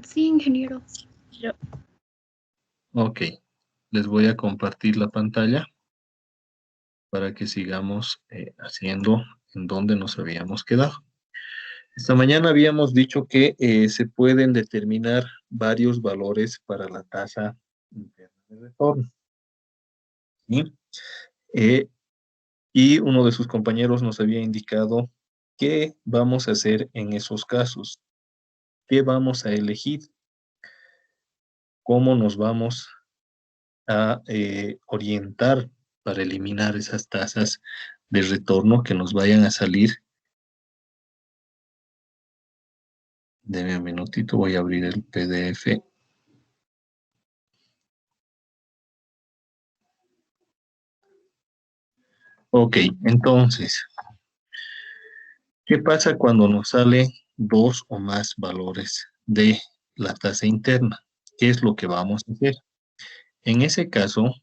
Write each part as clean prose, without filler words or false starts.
Sí, ingeniero. Ok, les voy a compartir la pantalla para que sigamos haciendo en donde nos habíamos quedado. Esta mañana habíamos dicho que se pueden determinar varios valores para la tasa interna de retorno, ¿sí? Eh, y uno de sus compañeros nos había indicado qué vamos a hacer en esos casos, qué vamos a elegir, cómo nos vamos a orientar para eliminar esas tasas de retorno que nos vayan a salir. Deme un minutito, voy a abrir el PDF. Ok, entonces, ¿qué pasa cuando nos sale dos o más valores de la tasa interna? ¿Qué es lo que vamos a hacer? En ese caso,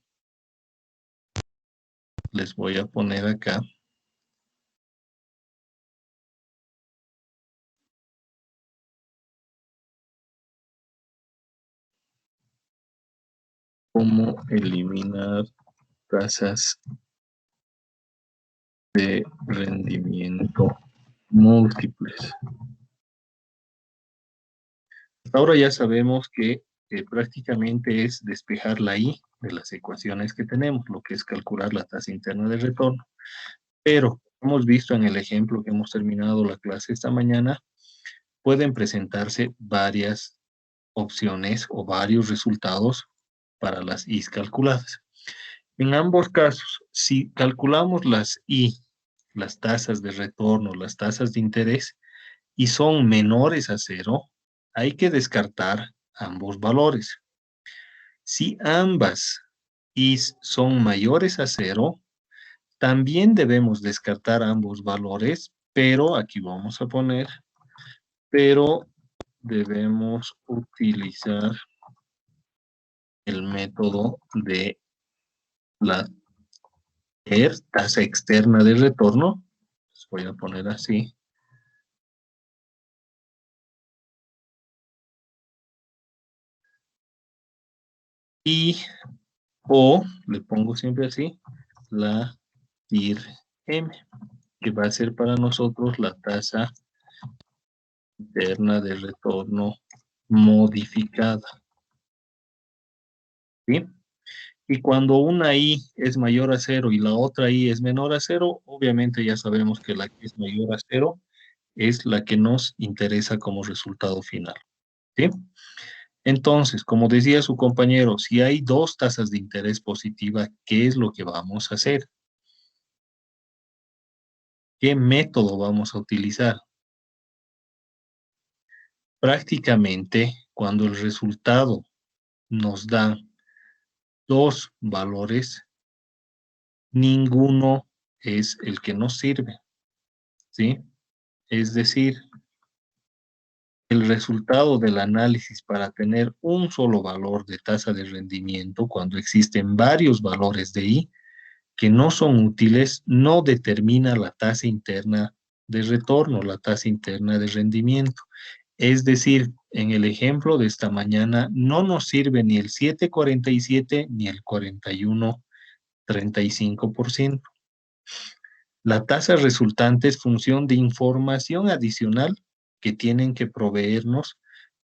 les voy a poner acá cómo eliminar tasas de rendimiento múltiples. Ahora ya sabemos que prácticamente es despejar la I de las ecuaciones que tenemos, lo que es calcular la tasa interna de retorno. Pero, como hemos visto en el ejemplo que hemos terminado la clase esta mañana, pueden presentarse varias opciones o varios resultados para las I's calculadas. En ambos casos, si calculamos las I, las tasas de retorno, las tasas de interés, y son menores a cero, hay que descartar ambos valores. Si ambas I's son mayores a cero, también debemos descartar ambos valores, pero aquí vamos a poner, pero debemos utilizar el método de la tasa externa de retorno. Les voy a poner así. Y, o, le pongo siempre así, la TIR-M, que va a ser para nosotros la tasa interna de retorno modificada. ¿Sí? Y cuando una I es mayor a cero y la otra I es menor a cero, obviamente ya sabemos que la que es mayor a cero es la que nos interesa como resultado final. ¿Sí? Entonces, como decía su compañero, si hay dos tasas de interés positiva, ¿qué es lo que vamos a hacer? ¿Qué método vamos a utilizar? Prácticamente, cuando el resultado nos da dos valores, ninguno es el que nos sirve, ¿sí? Es decir, el resultado del análisis para tener un solo valor de tasa de rendimiento cuando existen varios valores de I que no son útiles, no determina la tasa interna de retorno, la tasa interna de rendimiento. Es decir, en el ejemplo de esta mañana, no nos sirve ni el 7,47 ni el 41,35%. La tasa resultante es función de información adicional que tienen que proveernos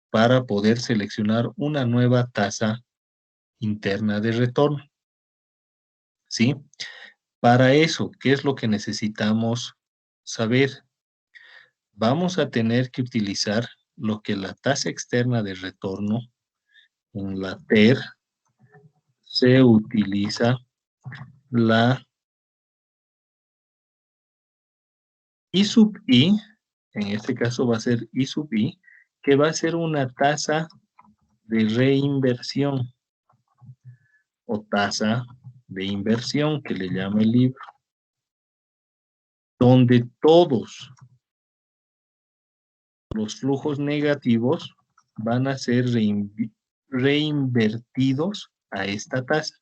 para poder seleccionar una nueva tasa interna de retorno. ¿Sí? Para eso, ¿qué es lo que necesitamos saber? Vamos a tener que utilizar lo que la tasa externa de retorno en la TER se utiliza la I sub I, en este caso va a ser I sub I, que va a ser una tasa de reinversión o tasa de inversión que le llama el libro, donde todos los flujos negativos van a ser reinvertidos a esta tasa.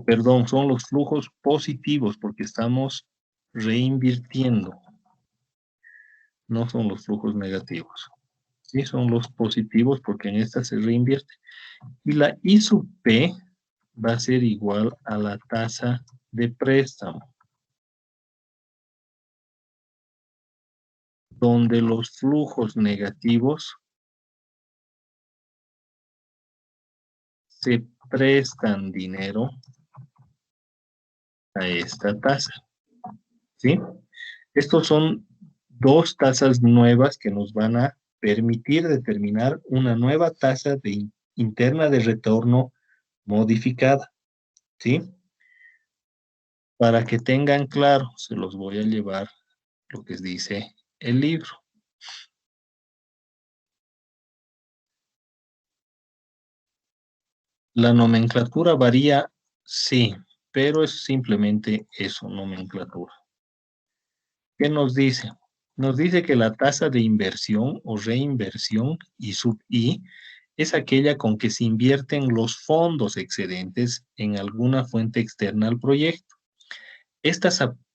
Perdón, son los flujos positivos porque estamos reinvirtiendo, no son los flujos negativos. Sí, son los positivos porque en esta se reinvierte. Y la I sub P va a ser igual a la tasa de préstamo, donde los flujos negativos se prestan dinero a esta tasa, ¿sí? Estos son dos tasas nuevas que nos van a permitir determinar una nueva tasa interna de retorno modificada, ¿sí? Para que tengan claro, se los voy a llevar lo que dice el libro. La nomenclatura varía, sí, pero es simplemente eso, nomenclatura. ¿Qué nos dice? Nos dice que la tasa de inversión o reinversión, I sub I, es aquella con que se invierten los fondos excedentes en alguna fuente externa al proyecto. Esta,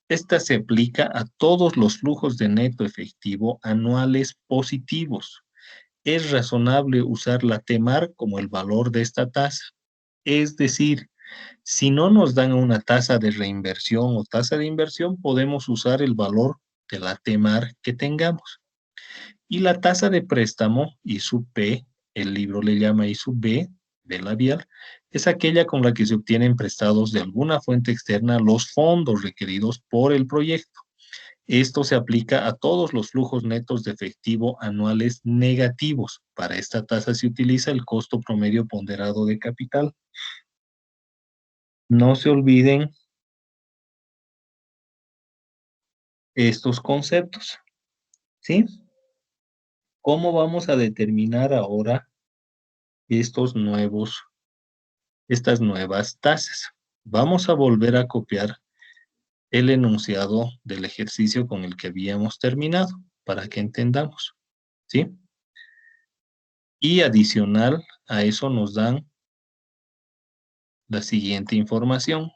esta se aplica a todos los flujos de neto efectivo anuales positivos. Es razonable usar la TEMAR como el valor de esta tasa. Es decir, si no nos dan una tasa de reinversión o tasa de inversión, podemos usar el valor de la TEMAR que tengamos. Y la tasa de préstamo, I sub P, el libro le llama I sub B, de labial, es aquella con la que se obtienen prestados de alguna fuente externa los fondos requeridos por el proyecto. Esto se aplica a todos los flujos netos de efectivo anuales negativos. Para esta tasa se utiliza el costo promedio ponderado de capital. No se olviden estos conceptos, ¿sí? ¿Cómo vamos a determinar ahora estas nuevas tasas? Vamos a volver a copiar el enunciado del ejercicio con el que habíamos terminado para que entendamos, ¿sí? Y adicional a eso nos dan la siguiente información.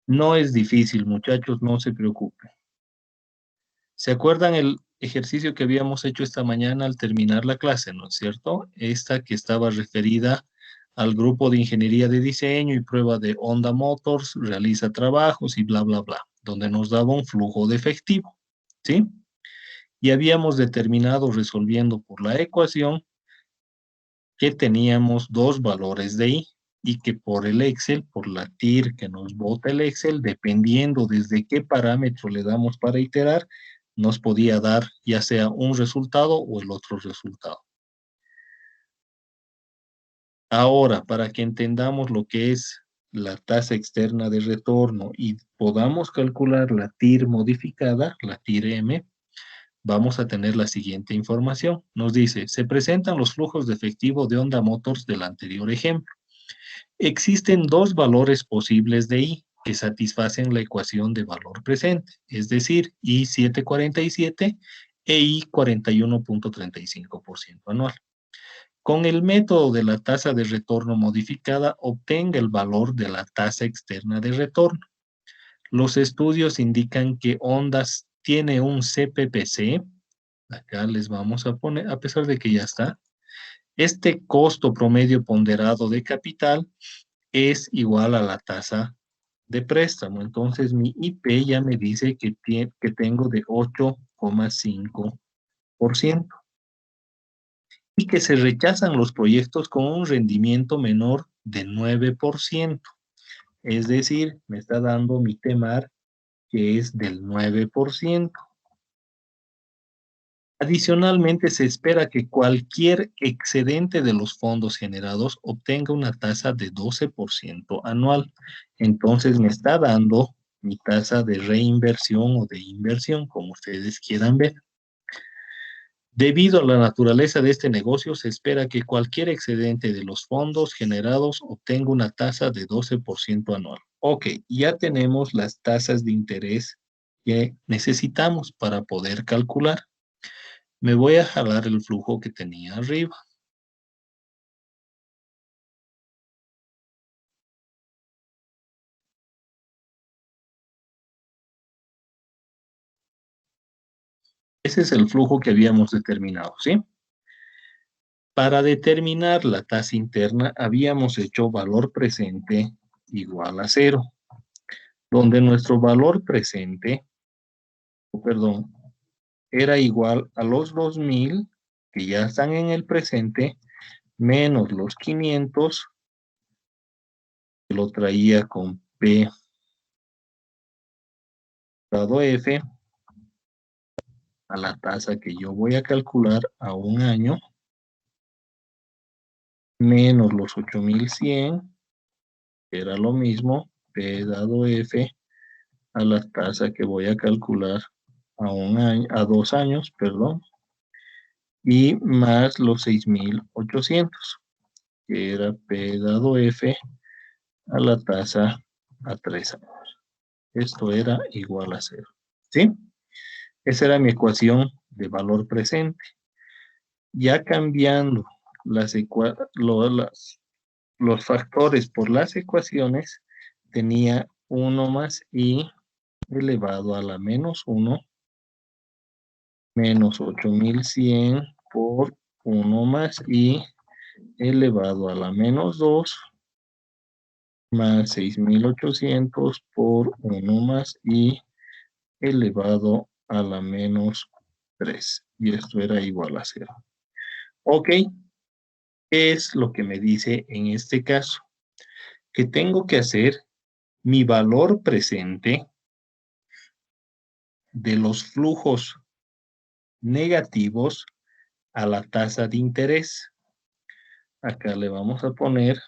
No es difícil, muchachos, no se preocupen. ¿Se acuerdan el ejercicio que habíamos hecho esta mañana al terminar la clase, no es cierto? Esta que estaba referida al grupo de ingeniería de diseño y prueba de Honda Motors, realiza trabajos y bla, bla, bla, donde nos daba un flujo de efectivo, ¿sí? Y habíamos determinado resolviendo por la ecuación que teníamos dos valores de I y que por el Excel, por la TIR que nos bota el Excel, dependiendo desde qué parámetro le damos para iterar, nos podía dar ya sea un resultado o el otro resultado. Ahora, para que entendamos lo que es la tasa externa de retorno y podamos calcular la TIR modificada, la TIR M, vamos a tener la siguiente información. Nos dice, se presentan los flujos de efectivo de Honda Motors del anterior ejemplo. Existen dos valores posibles de I que satisfacen la ecuación de valor presente, es decir, I747 e I41.35% anual. Con el método de la tasa de retorno modificada, obtenga el valor de la tasa externa de retorno. Los estudios indican que Ondas tiene un CPPC, acá les vamos a poner, a pesar de que ya está, este costo promedio ponderado de capital es igual a la tasa de préstamo. Entonces mi IP ya me dice que tengo de 8,5% y que se rechazan los proyectos con un rendimiento menor de 9%. Es decir, me está dando mi TEMAR que es del 9%. Adicionalmente, se espera que cualquier excedente de los fondos generados obtenga una tasa de 12% anual. Entonces, me está dando mi tasa de reinversión o de inversión, como ustedes quieran ver. Debido a la naturaleza de este negocio, se espera que cualquier excedente de los fondos generados obtenga una tasa de 12% anual. Ok, ya tenemos las tasas de interés que necesitamos para poder calcular. Me voy a jalar el flujo que tenía arriba. Ese es el flujo que habíamos determinado, ¿sí? Para determinar la tasa interna, habíamos hecho valor presente igual a 0, donde nuestro valor presente, perdón, era igual a los 2000 que ya están en el presente, menos los 500, que lo traía con P dado F, a la tasa que yo voy a calcular a un año, menos los 8100, que era lo mismo, P dado F, a la tasa que voy a calcular a un año, a 2 años, perdón, y más los 6800, que era P dado F, a la tasa a 3 años. Esto era igual a 0, ¿sí? Esa era mi ecuación de valor presente. Ya cambiando los factores por las ecuaciones, tenía 1 más i elevado a la menos 1 menos 8100 por 1 más i elevado a la menos 2 más 6800 por 1 más i elevado a la menos 3. Y esto era igual a 0. Ok, ¿qué es lo que me dice en este caso? Que tengo que hacer mi valor presente de los flujos negativos a la tasa de interés. Acá le vamos a poner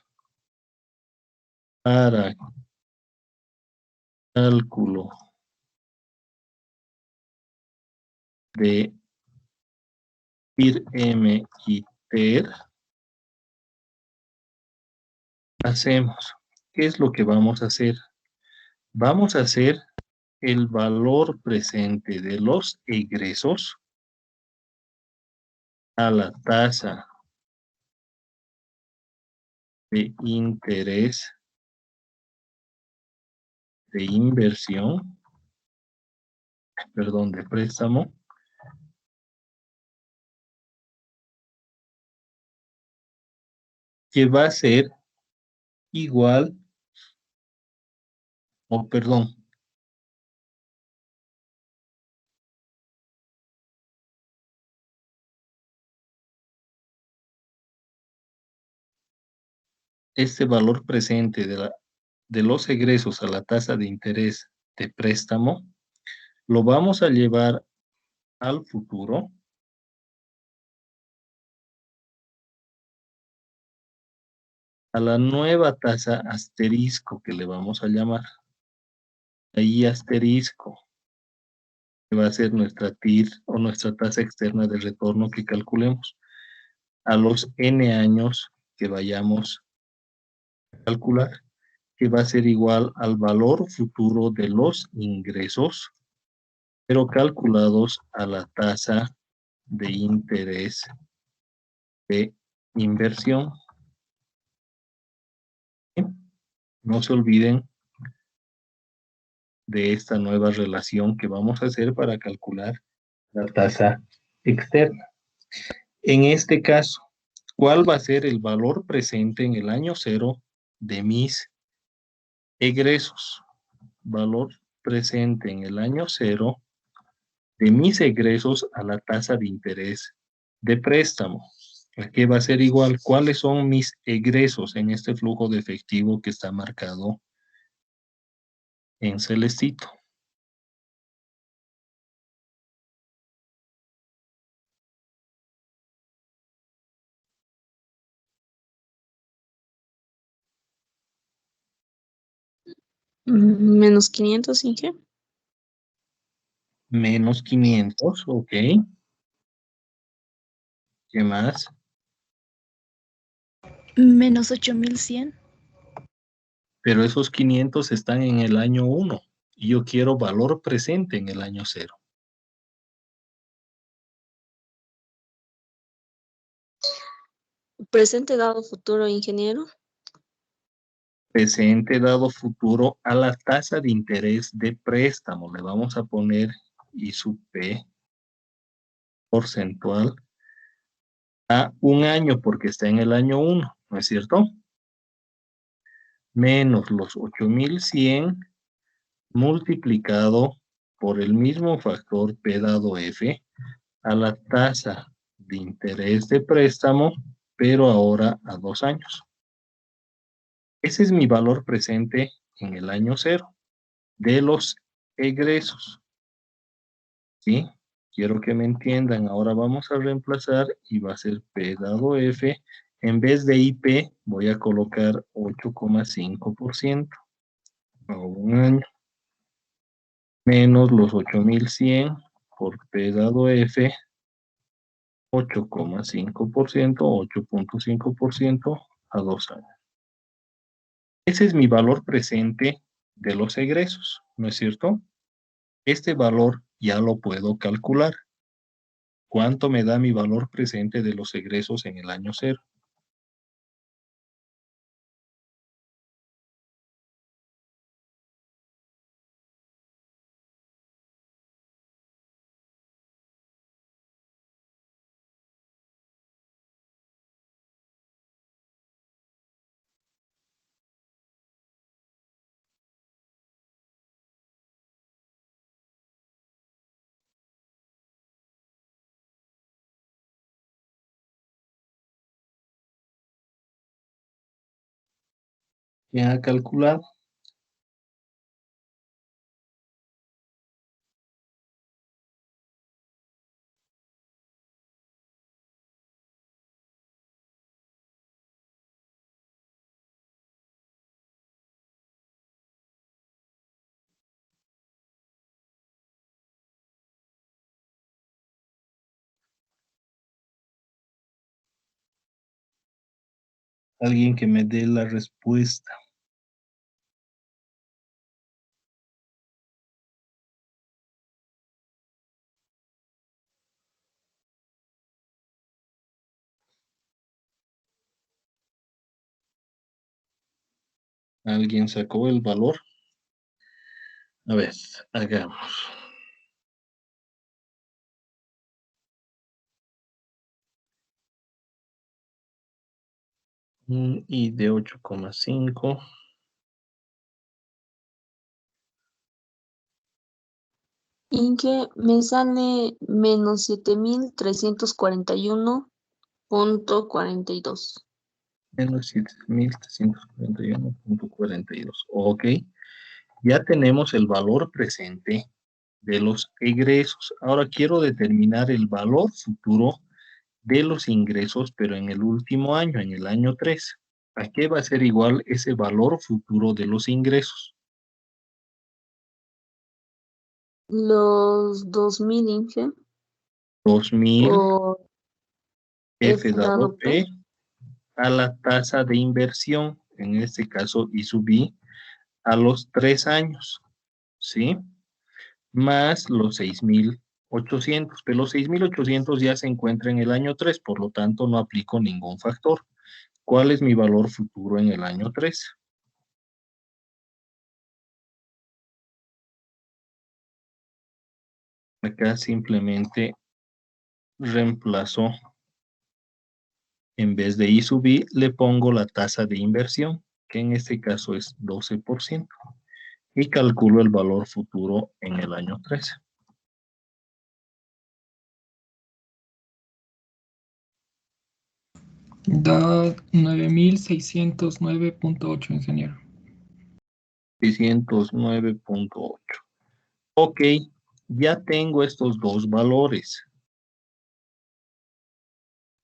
para cálculo de IRM y TER. Hacemos, ¿qué es lo que vamos a hacer? Vamos a hacer el valor presente de los egresos a la tasa de interés de inversión, perdón, de préstamo, que va a ser igual, o perdón, este valor presente de los egresos a la tasa de interés de préstamo, lo vamos a llevar al futuro a la nueva tasa asterisco que le vamos a llamar. Ahí asterisco, que va a ser nuestra TIR o nuestra tasa externa de retorno que calculemos a los n años que vayamos a calcular, que va a ser igual al valor futuro de los ingresos, pero calculados a la tasa de interés de inversión. No se olviden de esta nueva relación que vamos a hacer para calcular la tasa externa. En este caso, ¿cuál va a ser el valor presente en el año 0 de mis egresos? Valor presente en el año 0 de mis egresos a la tasa de interés de préstamo. Aquí va a ser igual. ¿Cuáles son mis egresos en este flujo de efectivo que está marcado en celestito? Menos 500, ¿y qué? Menos 500, ok. ¿Qué más? Menos 8100. Pero esos 500 están en el año 1 y yo quiero valor presente en el año 0. Presente dado futuro, ingeniero. Presente dado futuro a la tasa de interés de préstamo. Le vamos a poner I sub P porcentual a un año porque está en el año 1, ¿no es cierto? Menos los 8.100 multiplicado por el mismo factor P dado F a la tasa de interés de préstamo, pero ahora a 2 años. Ese es mi valor presente en el año 0 de los egresos. ¿Sí? Quiero que me entiendan. Ahora vamos a reemplazar y va a ser P dado F. En vez de IP voy a colocar 8,5% a un año. Menos los 8.100 por P dado F. 8,5%, 8.5% a 2 años. Ese es mi valor presente de los egresos, ¿no es cierto? Este valor ya lo puedo calcular. ¿Cuánto me da mi valor presente de los egresos en el año 0? ¿Ya ha calculado? Alguien que me dé la respuesta. ¿Alguien sacó el valor? A ver, hagamos. Y de 8,5. Y que me sale menos 7.341.42. Menos 7.341,42. Ok. Ya tenemos el valor presente de los egresos. Ahora quiero determinar el valor futuro de los ingresos, pero en el último año, en el año 3. ¿A qué va a ser igual ese valor futuro de los ingresos? Los 2.000 Inge 2.000 por F F dado dado P. P a la tasa de inversión, en este caso I sub I, a los 3 años, ¿sí? Más los 6.800, pero los 6.800 ya se encuentran en el año 3, por lo tanto no aplico ningún factor. ¿Cuál es mi valor futuro en el año 3? Acá simplemente reemplazo, en vez de I sub I, le pongo la tasa de inversión, que en este caso es 12%, y calculo el valor futuro en el año 3. Da 9.609.8, ingeniero. 609,8. Ok, ya tengo estos dos valores.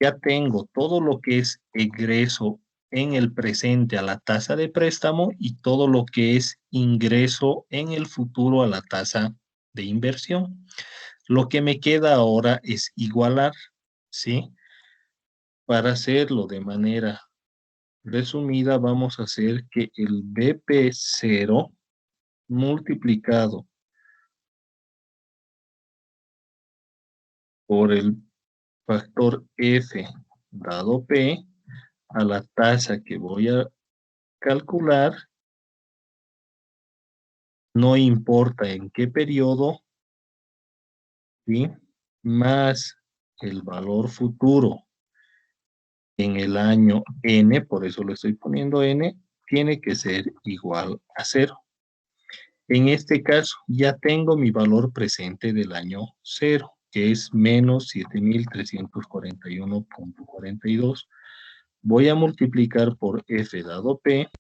Ya tengo todo lo que es egreso en el presente a la tasa de préstamo y todo lo que es ingreso en el futuro a la tasa de inversión. Lo que me queda ahora es igualar, ¿sí? Para hacerlo de manera resumida, vamos a hacer que el BP0 multiplicado por el factor F dado P a la tasa que voy a calcular, no importa en qué periodo, ¿sí? Más el valor futuro en el año n, por eso lo estoy poniendo n, tiene que ser igual a 0. En este caso, ya tengo mi valor presente del año 0, que es menos 7.341.42. Voy a multiplicar por f dado p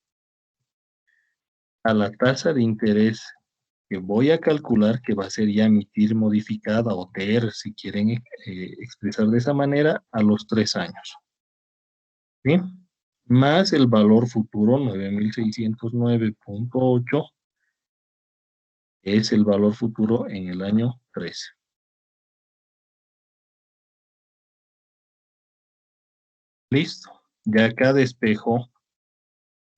a la tasa de interés que voy a calcular, que va a ser ya mi TIR modificada o TR, si quieren expresar de esa manera, a los 3 años. ¿Sí? Más el valor futuro, 9.609.8, es el valor futuro en el año 13. Listo. Ya acá despejo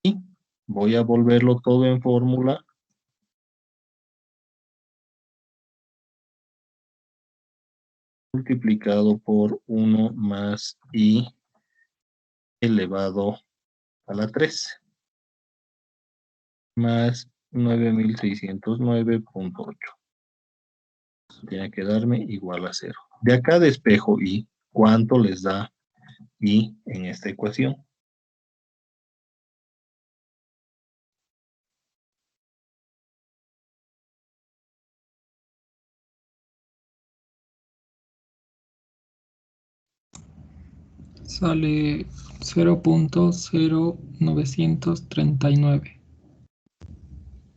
y voy a volverlo todo en fórmula. Multiplicado por 1 más i elevado a la 3. Más 9.609.8. Tiene que darme igual a 0. De acá despejo i. ¿Cuánto les da i en esta ecuación? Sale 0.0939.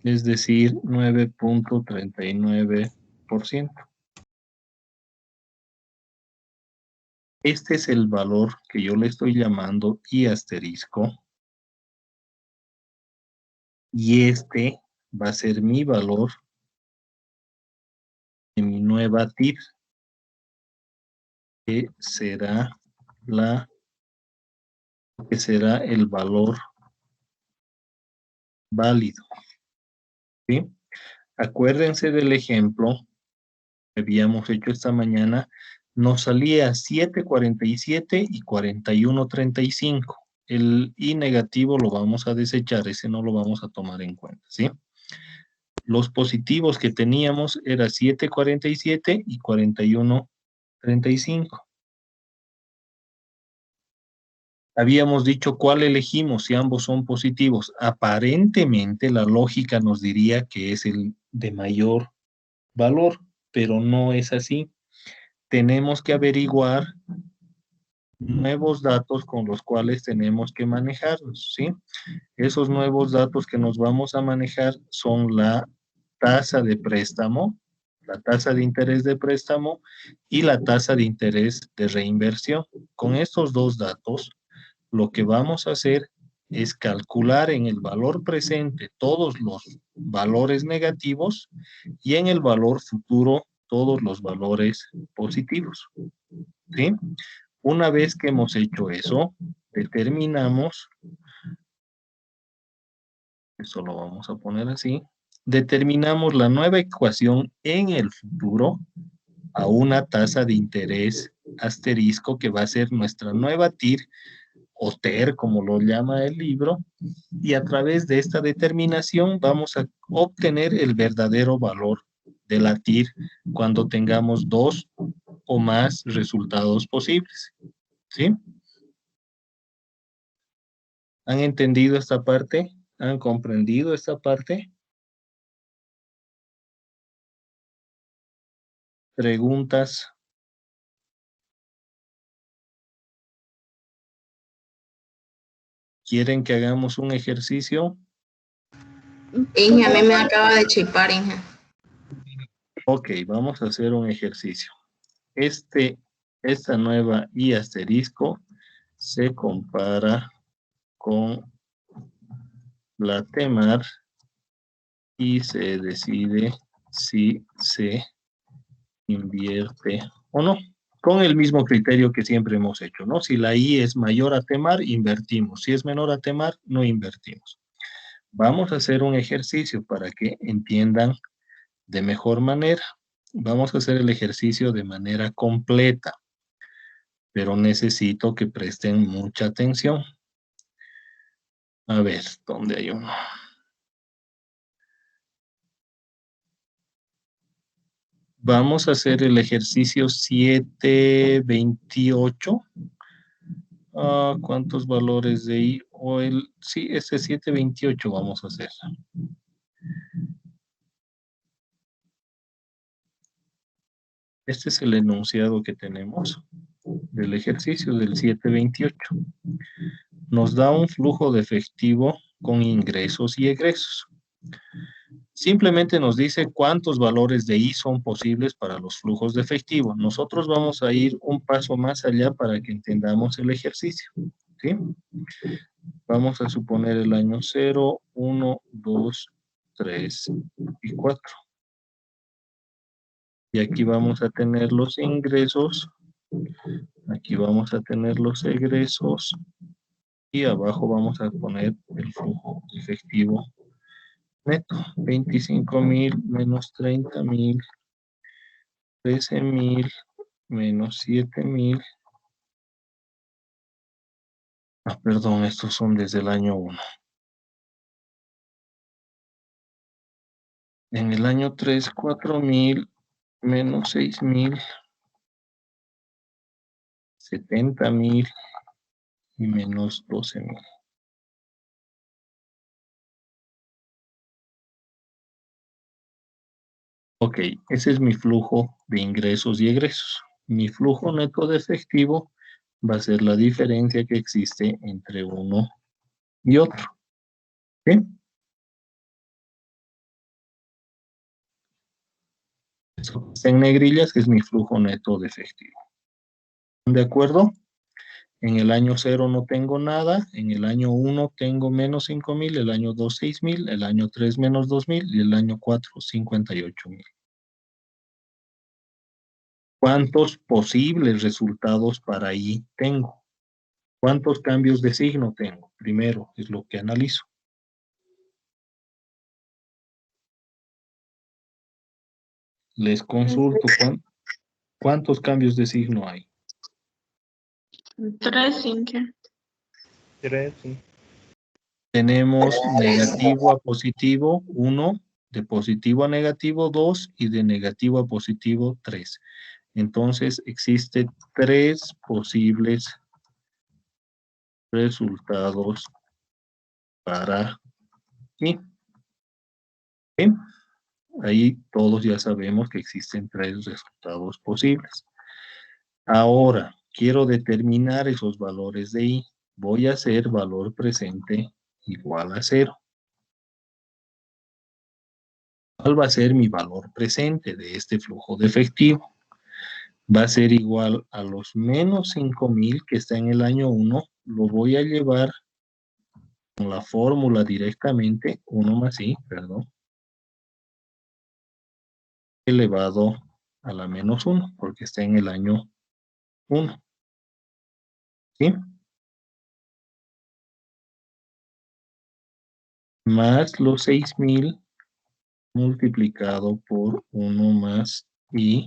Es decir, 9.39%. Este es el valor que yo le estoy llamando i asterisco. Y este va a ser mi valor de mi nueva TIR, que será el valor válido. ¿Sí? Acuérdense del ejemplo que habíamos hecho esta mañana. Nos salía 7.47 y 41.35. El i negativo lo vamos a desechar, ese no lo vamos a tomar en cuenta, ¿sí? Los positivos que teníamos era 7.47 y 41.35. Habíamos dicho cuál elegimos si ambos son positivos. Aparentemente la lógica nos diría que es el de mayor valor, pero no es así. Tenemos que averiguar nuevos datos con los cuales tenemos que manejarnos, ¿sí? Esos nuevos datos que nos vamos a manejar son la tasa de préstamo, la tasa de interés de préstamo y la tasa de interés de reinversión. Con estos dos datos, lo que vamos a hacer es calcular en el valor presente todos los valores negativos y en el valor futuro todos los valores positivos, ¿sí? Una vez que hemos hecho eso, determinamos, eso lo vamos a poner así, determinamos la nueva ecuación en el futuro a una tasa de interés asterisco que va a ser nuestra nueva TIR o TER, como lo llama el libro, y a través de esta determinación vamos a obtener el verdadero valor de la TIR cuando tengamos dos o más resultados posibles. ¿Sí? ¿Han entendido esta parte? ¿Han comprendido esta parte? ¿Preguntas? ¿Quieren que hagamos un ejercicio? Inge, a mí me acaba de chipar, Inge. Ok, vamos a hacer un ejercicio. Esta nueva i asterisco se compara con la TEMAR y se decide si se invierte o no. Con el mismo criterio que siempre hemos hecho, ¿no? Si la i es mayor a TEMAR, invertimos. Si es menor a TEMAR, no invertimos. Vamos a hacer un ejercicio para que entiendan de mejor manera. Vamos a hacer el ejercicio de manera completa, pero necesito que presten mucha atención. A ver, ¿dónde hay uno? . Vamos a hacer el ejercicio 728. ¿Cuántos valores de I? Sí, ese 728 vamos a hacer. Este es el enunciado que tenemos del ejercicio del 728. Nos da un flujo de efectivo con ingresos y egresos. Simplemente nos dice cuántos valores de I son posibles para los flujos de efectivo. Nosotros vamos a ir un paso más allá para que entendamos el ejercicio. ¿Sí? Vamos a suponer el año 0, 1, 2, 3 y 4. Y aquí vamos a tener los ingresos. Aquí vamos a tener los egresos. Y abajo vamos a poner el flujo efectivo neto. 25,000 menos 30,000. 13,000 menos 7,000. Perdón, estos son desde el año 1. En el año 3, 4,000 menos 6,000. 70,000 y menos 12,000. Ok, ese es mi flujo de ingresos y egresos. Mi flujo neto de efectivo va a ser la diferencia que existe entre uno y otro. ¿Sí? Eso que está en negrillas es mi flujo neto de efectivo. ¿De acuerdo? En el año 0 no tengo nada, en el año 1 tengo menos 5,000, el año 2 6,000, el año 3 menos 2,000 y el año 4 58,000. ¿Cuántos posibles resultados para I tengo? ¿Cuántos cambios de signo tengo? Primero, es lo que analizo. Les consulto cuántos cambios de signo hay. 3, Inge. 3, sí. Tenemos negativo a positivo, 1, de positivo a negativo, 2, y de negativo a positivo, 3. Entonces, existen 3 posibles resultados para I. ¿Sí? Ahí todos ya sabemos que existen 3 resultados posibles. Ahora, quiero determinar esos valores de I. Voy a hacer valor presente igual a 0. ¿Cuál va a ser mi valor presente de este flujo de efectivo? Va a ser igual a los menos 5,000 que está en el año 1. Lo voy a llevar con la fórmula directamente, 1 más I, perdón, elevado a la menos 1, porque está en el año 1. ¿Sí? Más los 6,000 multiplicado por 1 más I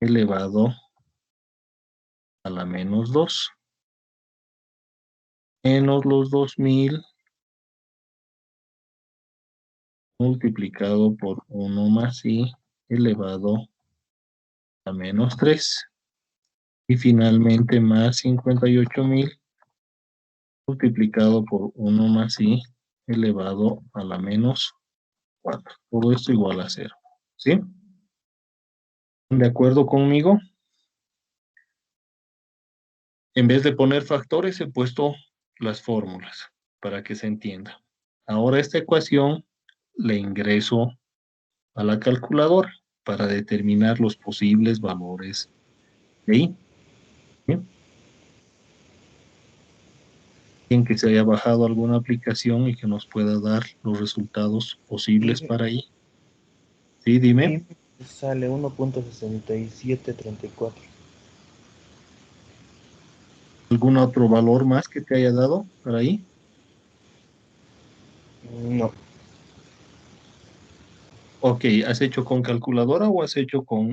elevado a la menos 2. Menos los 2,000 multiplicado por 1 más I elevado a menos 3. Y finalmente más 58,000 multiplicado por 1 más I elevado a la menos 4. Todo esto igual a 0. ¿Sí? ¿De acuerdo conmigo? En vez de poner factores, he puesto las fórmulas para que se entienda. Ahora esta ecuación la ingreso a la calculadora para determinar los posibles valores de I. ¿Bien? Alguien que se haya bajado alguna aplicación y que nos pueda dar los resultados posibles para I. Sí, dime. Y sale 1.6734. ¿Algún otro valor más que te haya dado para I? No, Ok, ¿has hecho con calculadora o has hecho con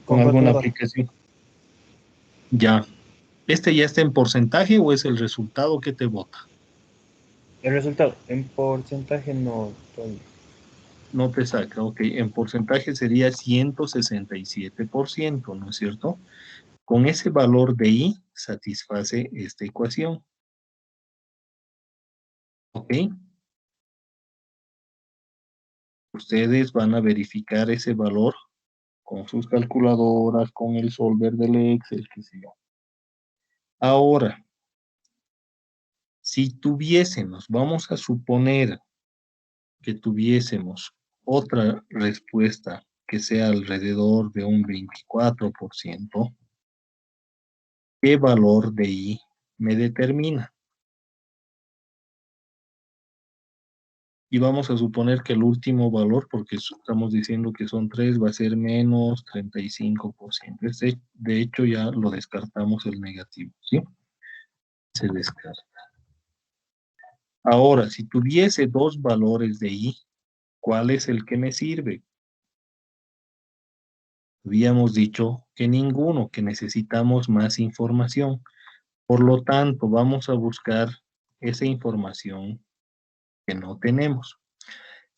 con alguna calculadora. aplicación? Ya. ¿Este ya está en porcentaje o es el resultado que te bota? El resultado, en porcentaje no estoy. No te saca, ok. En porcentaje sería 167%, ¿no es cierto? Con ese valor de I satisface esta ecuación. ¿Ok? Ustedes van a verificar ese valor con sus calculadoras, con el solver del Excel, qué sé yo. Ahora, si tuviésemos, vamos a suponer que tuviésemos otra respuesta que sea alrededor de un 24%, ¿qué valor de I me determina? Y vamos a suponer que el último valor, porque estamos diciendo que son 3, va a ser menos 35%. De hecho, ya lo descartamos el negativo, ¿sí? Se descarta. Ahora, si tuviese dos valores de I, ¿cuál es el que me sirve? Habíamos dicho que ninguno, que necesitamos más información. Por lo tanto, vamos a buscar esa información que no tenemos.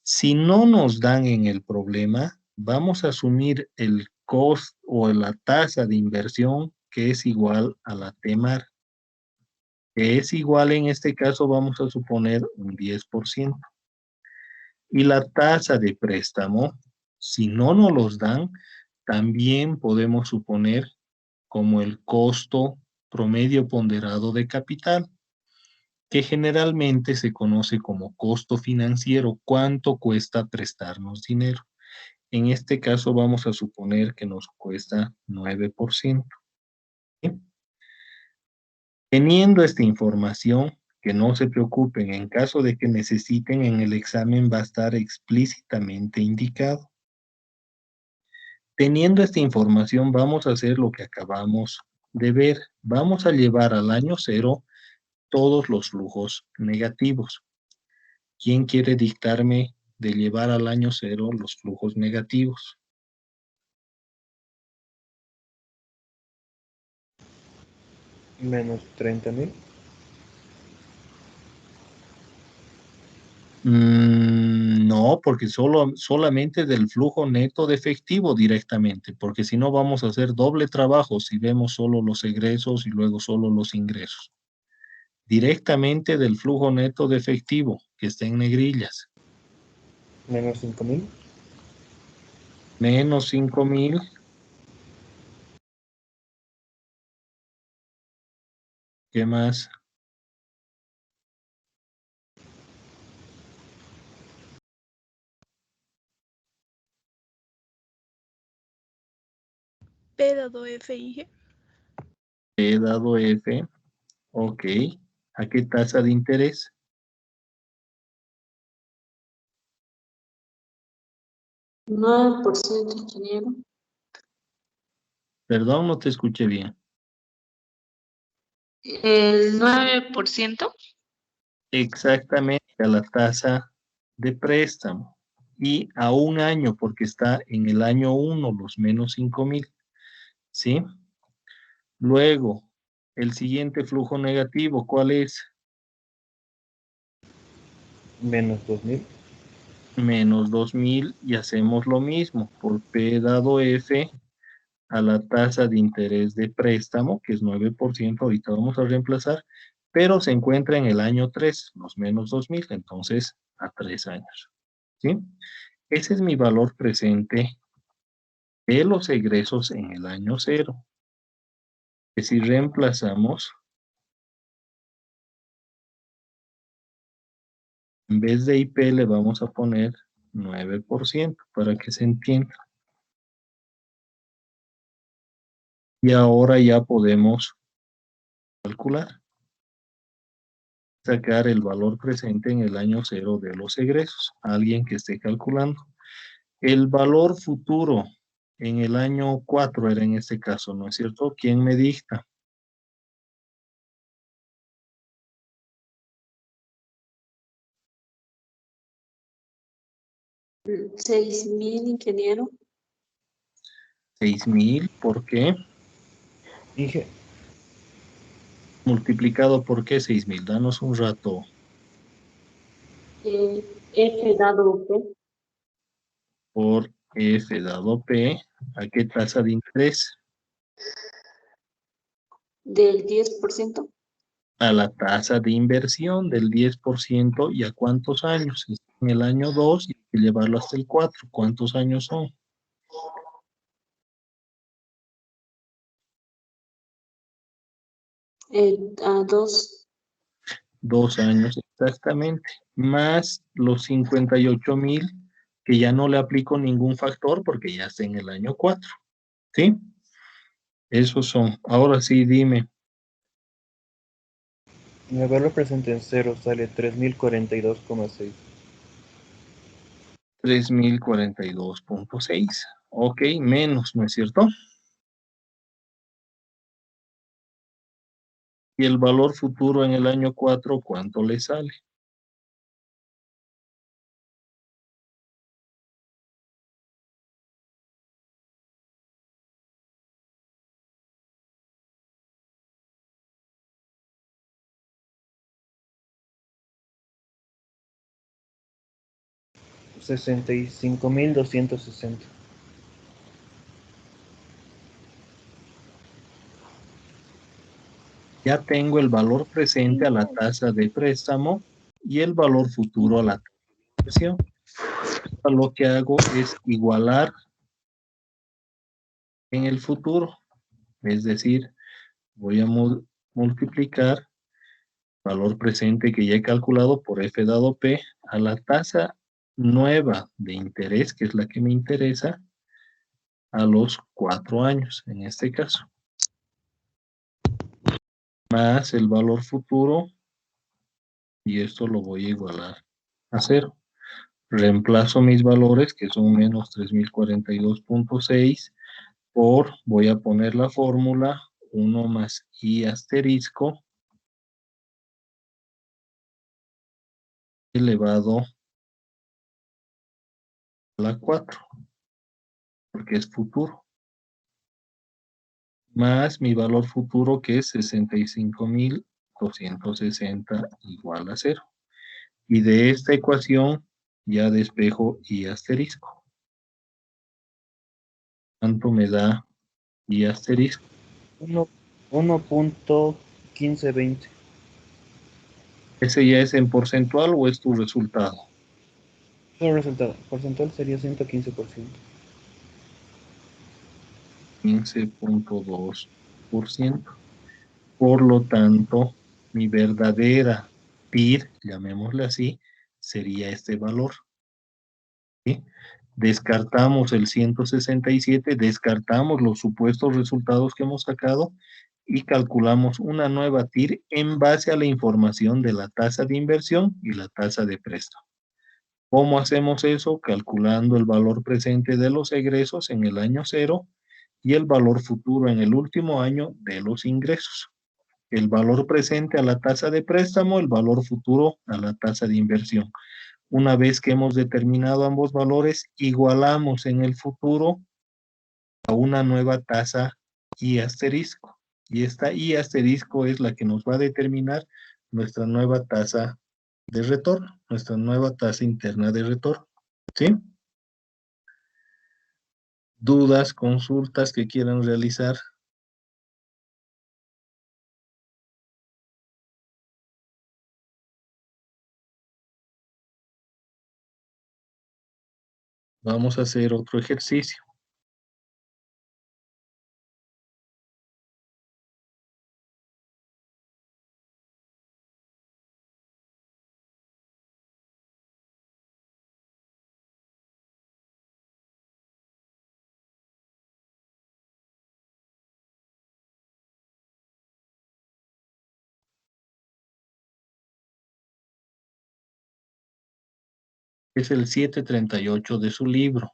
Si no nos dan en el problema, vamos a asumir el costo o la tasa de inversión que es igual a la TEMAR, que es igual en este caso, vamos a suponer un 10%. Y la tasa de préstamo, si no nos los dan, también podemos suponer como el costo promedio ponderado de capital, que generalmente se conoce como costo financiero, cuánto cuesta prestarnos dinero. En este caso vamos a suponer que nos cuesta 9%. ¿Sí? Teniendo esta información, que no se preocupen, en caso de que necesiten en el examen va a estar explícitamente indicado. Teniendo esta información vamos a hacer lo que acabamos de ver. Vamos a llevar al año 0 todos los flujos negativos. ¿Quién quiere dictarme de llevar al año 0 los flujos negativos? Menos 30.000. No, porque solamente del flujo neto de efectivo directamente, porque si no vamos a hacer doble trabajo si vemos solo los egresos y luego solo los ingresos. Directamente del flujo neto de efectivo, que está en negrillas. Menos 5.000. Menos 5.000. ¿Qué más? P dado F, Inge. He dado F. Ok. ¿A qué tasa de interés? 9%, ingeniero. Perdón, no te escuché bien. El 9%. Exactamente a la tasa de préstamo. Y a un año, porque está en el año 1, los menos 5.000. ¿Sí? Luego, el siguiente flujo negativo, ¿cuál es? Menos 2.000. Menos 2.000 y hacemos lo mismo por P dado F a la tasa de interés de préstamo, que es 9%, ahorita vamos a reemplazar, pero se encuentra en el año 3, los menos 2.000, entonces a 3 años. ¿Sí? Ese es mi valor presente de los egresos en el año 0. Que si reemplazamos, en vez de IP le vamos a poner 9% para que se entienda. Y ahora ya podemos calcular, sacar el valor presente en el año 0 de los egresos. Alguien que esté calculando. El valor futuro en el año 4 era en este caso, ¿no es cierto? ¿Quién me dicta? $6.000, ingeniero. 6.000, ¿por qué? Inge, Multiplicado por qué 6.000. Danos un rato. F dado P. por F dado P, ¿a qué tasa de interés? Del 10%. A la tasa de inversión del 10%, ¿y a cuántos años? Está en el año 2 y hay que llevarlo hasta el 4. ¿Cuántos años son? A 2. 2 años exactamente, más los 58,000, que ya no le aplico ningún factor porque ya está en el año 4. ¿Sí? Esos son. Ahora sí, dime. Mi valor presente en cero sale 3042,6. 3042.6. Ok, menos, ¿no es cierto? Y el valor futuro en el año 4, ¿cuánto le sale? $65,260. Ya tengo el valor presente a la tasa de préstamo y el valor futuro a la tasa de inversión. Lo que hago es igualar en el futuro. Es decir, voy a multiplicar valor presente que ya he calculado por F dado P a la tasa nueva de interés, que es la que me interesa, a los 4 años, en este caso. Más el valor futuro, y esto lo voy a igualar a 0. Reemplazo mis valores, que son menos 3042.6, por, voy a poner la fórmula, 1 más I asterisco, elevado a la 4, porque es futuro. Más mi valor futuro, que es 65,260 igual a 0. Y de esta ecuación ya despejo I asterisco. ¿Cuánto me da I asterisco? 1.1520. ¿Ese ya es en porcentual o es tu resultado? El resultado porcentual sería 115%. 15.2%. Por lo tanto, mi verdadera TIR, llamémosle así, sería este valor. ¿Sí? Descartamos el 167, descartamos los supuestos resultados que hemos sacado y calculamos una nueva TIR en base a la información de la tasa de inversión y la tasa de préstamo. ¿Cómo hacemos eso? Calculando el valor presente de los egresos en el año 0 y el valor futuro en el último año de los ingresos. El valor presente a la tasa de préstamo, el valor futuro a la tasa de inversión. Una vez que hemos determinado ambos valores, igualamos en el futuro a una nueva tasa I asterisco. Y esta I asterisco es la que nos va a determinar nuestra nueva tasa de retorno, nuestra nueva tasa interna de retorno. ¿Sí? ¿Dudas, consultas que quieran realizar? Vamos a hacer otro ejercicio. Es el 738 de su libro.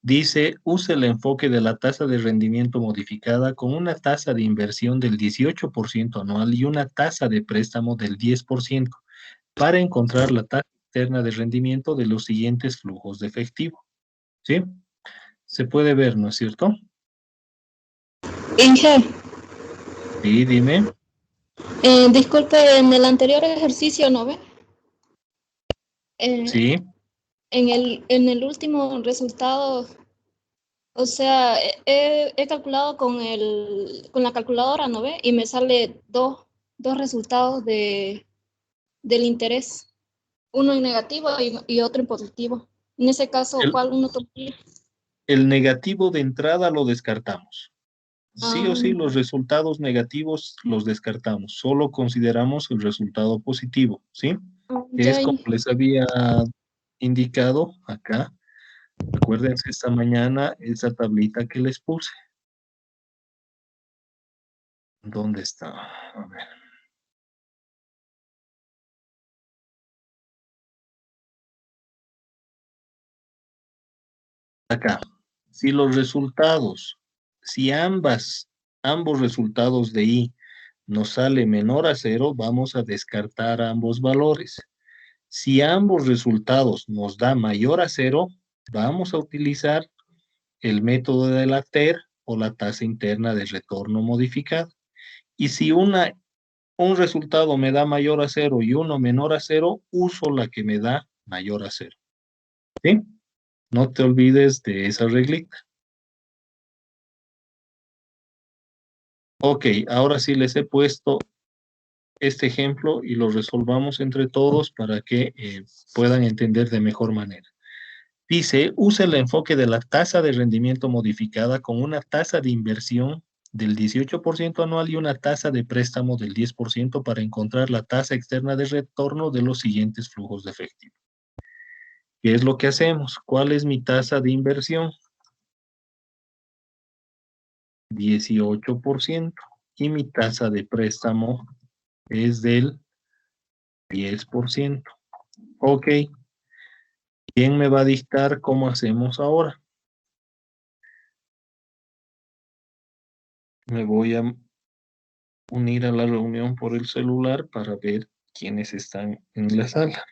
Dice, use el enfoque de la tasa de rendimiento modificada con una tasa de inversión del 18% anual y una tasa de préstamo del 10% para encontrar la tasa interna de rendimiento de los siguientes flujos de efectivo. ¿Sí? Se puede ver, ¿no es cierto? Inge, Sí, dime. disculpe, en el anterior ejercicio, ¿no ve? Sí. En el último resultado, o sea, he calculado con la calculadora, ¿no ve? Y me sale dos resultados del interés, uno en negativo y otro en positivo. En ese caso, El, ¿cuál uno tomaría? el negativo de entrada lo descartamos. Sí o Ah, sí, los resultados negativos los descartamos. Solo consideramos el resultado positivo, ¿sí? Que ya, es como les había indicado acá. Acuérdense esta mañana esa tablita que les puse. ¿Dónde está? A ver. Acá. Si los resultados, si ambos resultados de I nos sale menor a 0, vamos a descartar ambos valores. Si ambos resultados nos da mayor a 0, vamos a utilizar el método de la TER o la tasa interna de retorno modificada. Y si un resultado me da mayor a 0 y uno menor a 0, uso la que me da mayor a 0. ¿Sí? No te olvides de esa reglita. Ok, ahora sí les he puesto este ejemplo y lo resolvamos entre todos para que puedan entender de mejor manera. Dice, usa el enfoque de la tasa de rendimiento modificada con una tasa de inversión del 18% anual y una tasa de préstamo del 10% para encontrar la tasa externa de retorno de los siguientes flujos de efectivo. ¿Qué es lo que hacemos? ¿Cuál es mi tasa de inversión? 18%. Y mi tasa de préstamo es del 10%. Ok. ¿Quién me va a dictar cómo hacemos ahora? Me voy a unir a la reunión por el celular para ver quiénes están en la sala.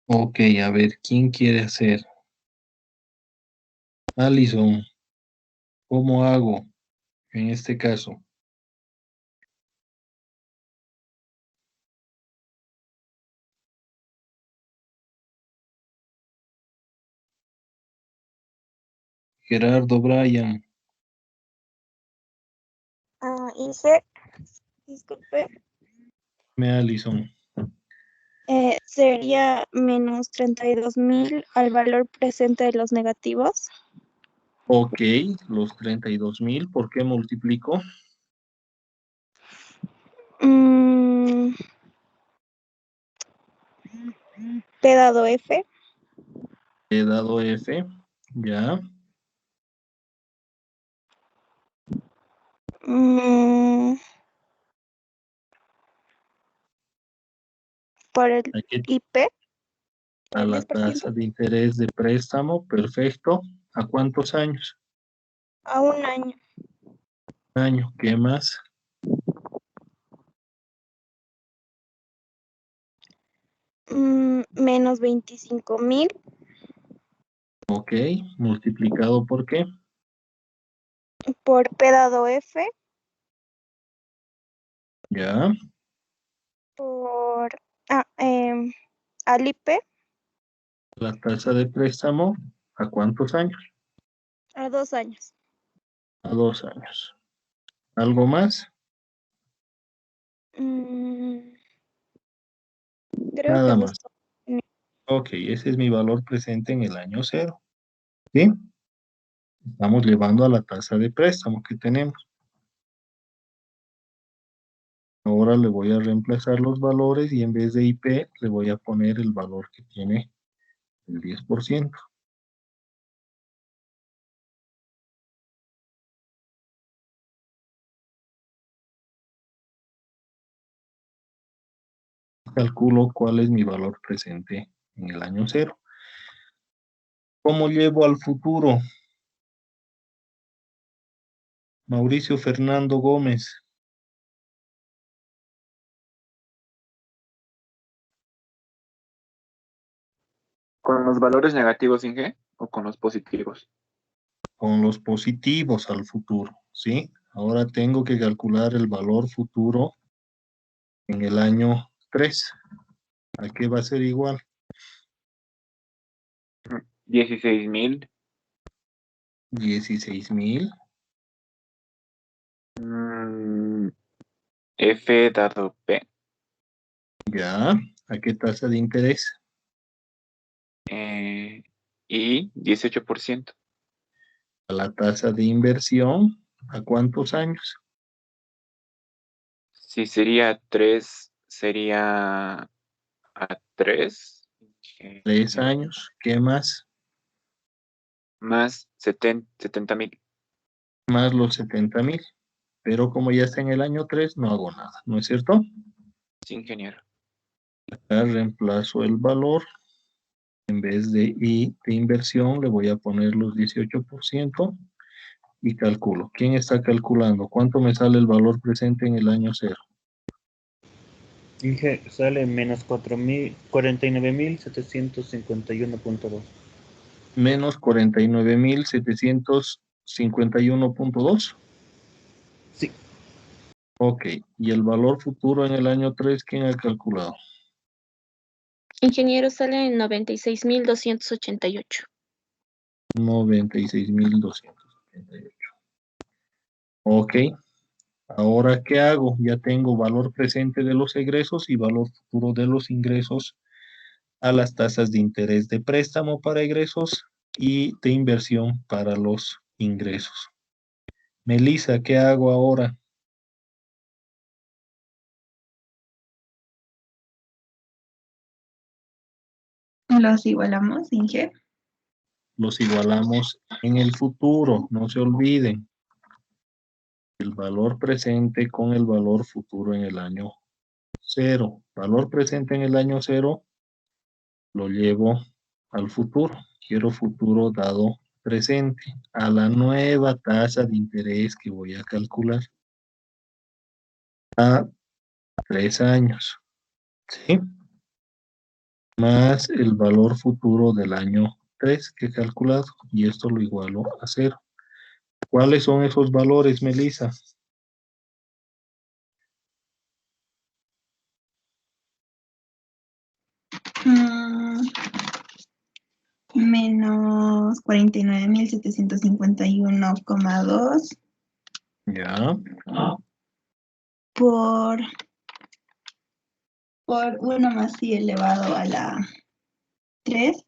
Ok, a ver, ¿quién quiere hacer? Alison, ¿cómo hago en este caso? Gerardo, Brian, Inge, disculpe, me Alison. sería menos 32.000 al valor presente de los negativos. Ok, los 32,000, ¿por qué multiplico? Mm, P dado F. He dado F, ya, mm, por el aquí IP, a el la 10%, tasa de interés de préstamo, perfecto. ¿A cuántos años? a un año. Un año, ¿qué más? Menos 25.000 Ok, multiplicado por qué? por P dado F, Ya, por al IP, la tasa de préstamo, ¿a cuántos años? a 2 años. A 2 años. ¿Algo más? Mm, Creo que Nada eso más. es todo. Ok, ese es mi valor presente en el año 0. ¿Sí? Estamos llevando a la tasa de préstamo que tenemos. Ahora le voy a reemplazar los valores y en vez de IP le voy a poner el valor que tiene el 10%. Calculo cuál es mi valor presente en el año 0. ¿Cómo llevo al futuro? Mauricio Fernando Gómez. ¿Con los valores negativos, Inge? ¿O con los positivos? Con los positivos al futuro, ¿sí? Ahora tengo que calcular el valor futuro en el año 3. ¿A qué va a ser igual? 16,000. 16,000. F dado P. Ya. ¿A qué tasa de interés? Y 18%. A la tasa de inversión. ¿A cuántos años? Si sería 3, sería a 3. 3 años. ¿Qué más? Más 70,000. Más los 70,000. Pero como ya está en el año 3, no hago nada, ¿no es cierto? Sí, ingeniero. Acá reemplazo el valor. En vez de I de inversión, le voy a poner los 18% y calculo. ¿Quién está calculando? ¿Cuánto me sale el valor presente en el año 0? Inge, sale menos 49.751.2. Menos 49,751.2. Sí. Ok. ¿Y el valor futuro en el año 3, quién ha calculado? Ingeniero, sale en 96.288. 96,288. Ok. Ahora, ¿qué hago? Ya tengo valor presente de los egresos y valor futuro de los ingresos a las tasas de interés de préstamo para egresos y de inversión para los ingresos. Melissa, ¿qué hago ahora? Los igualamos, Inge. Los igualamos en el futuro, no se olviden. El valor presente con el valor futuro en el año 0. Valor presente en el año 0 lo llevo al futuro. Quiero futuro dado presente a la nueva tasa de interés que voy a calcular a 3 años. ¿Sí? Más el valor futuro del año 3 que he calculado, y esto lo igualo a 0. ¿Cuáles son esos valores, Melissa? Menos 49.751,2 Ya, por 1 más i elevado a la 3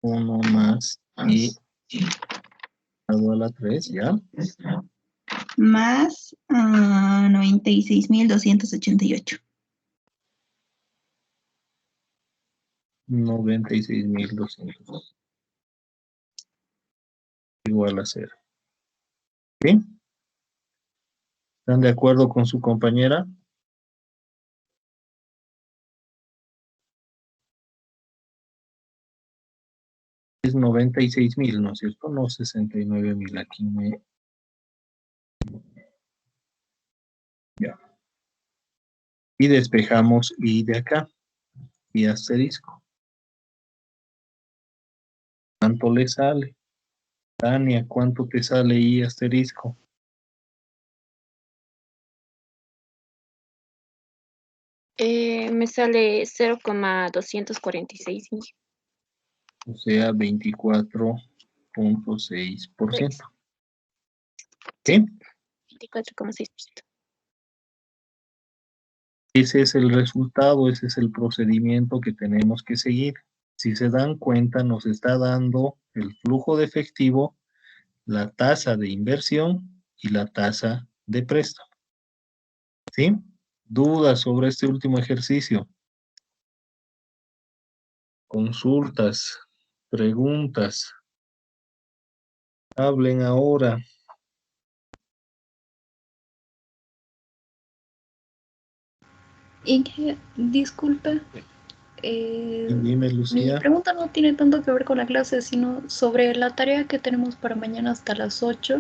1 más y elevado a la 3, ya. más 96.288. 96,200 igual a 0. ¿Sí? ¿Están de acuerdo con su compañera? Es 96,000, ¿no es cierto? No 69,000. Aquí me... Ya. Y despejamos I de acá. Y asterisco. ¿Cuánto le sale? Tania, ¿cuánto te sale I asterisco? Me sale 0,246. O sea, 24,6%. ¿Sí? 24,6%. Ese es el resultado, ese es el procedimiento que tenemos que seguir. Si se dan cuenta, nos está dando el flujo de efectivo, la tasa de inversión y la tasa de préstamo. ¿Sí? ¿Dudas sobre este último ejercicio? Consultas, preguntas. Hablen ahora. Inge, disculpe. Dime, Mi Lucía. pregunta no tiene tanto que ver con la clase, sino sobre la tarea que tenemos para mañana hasta las 8.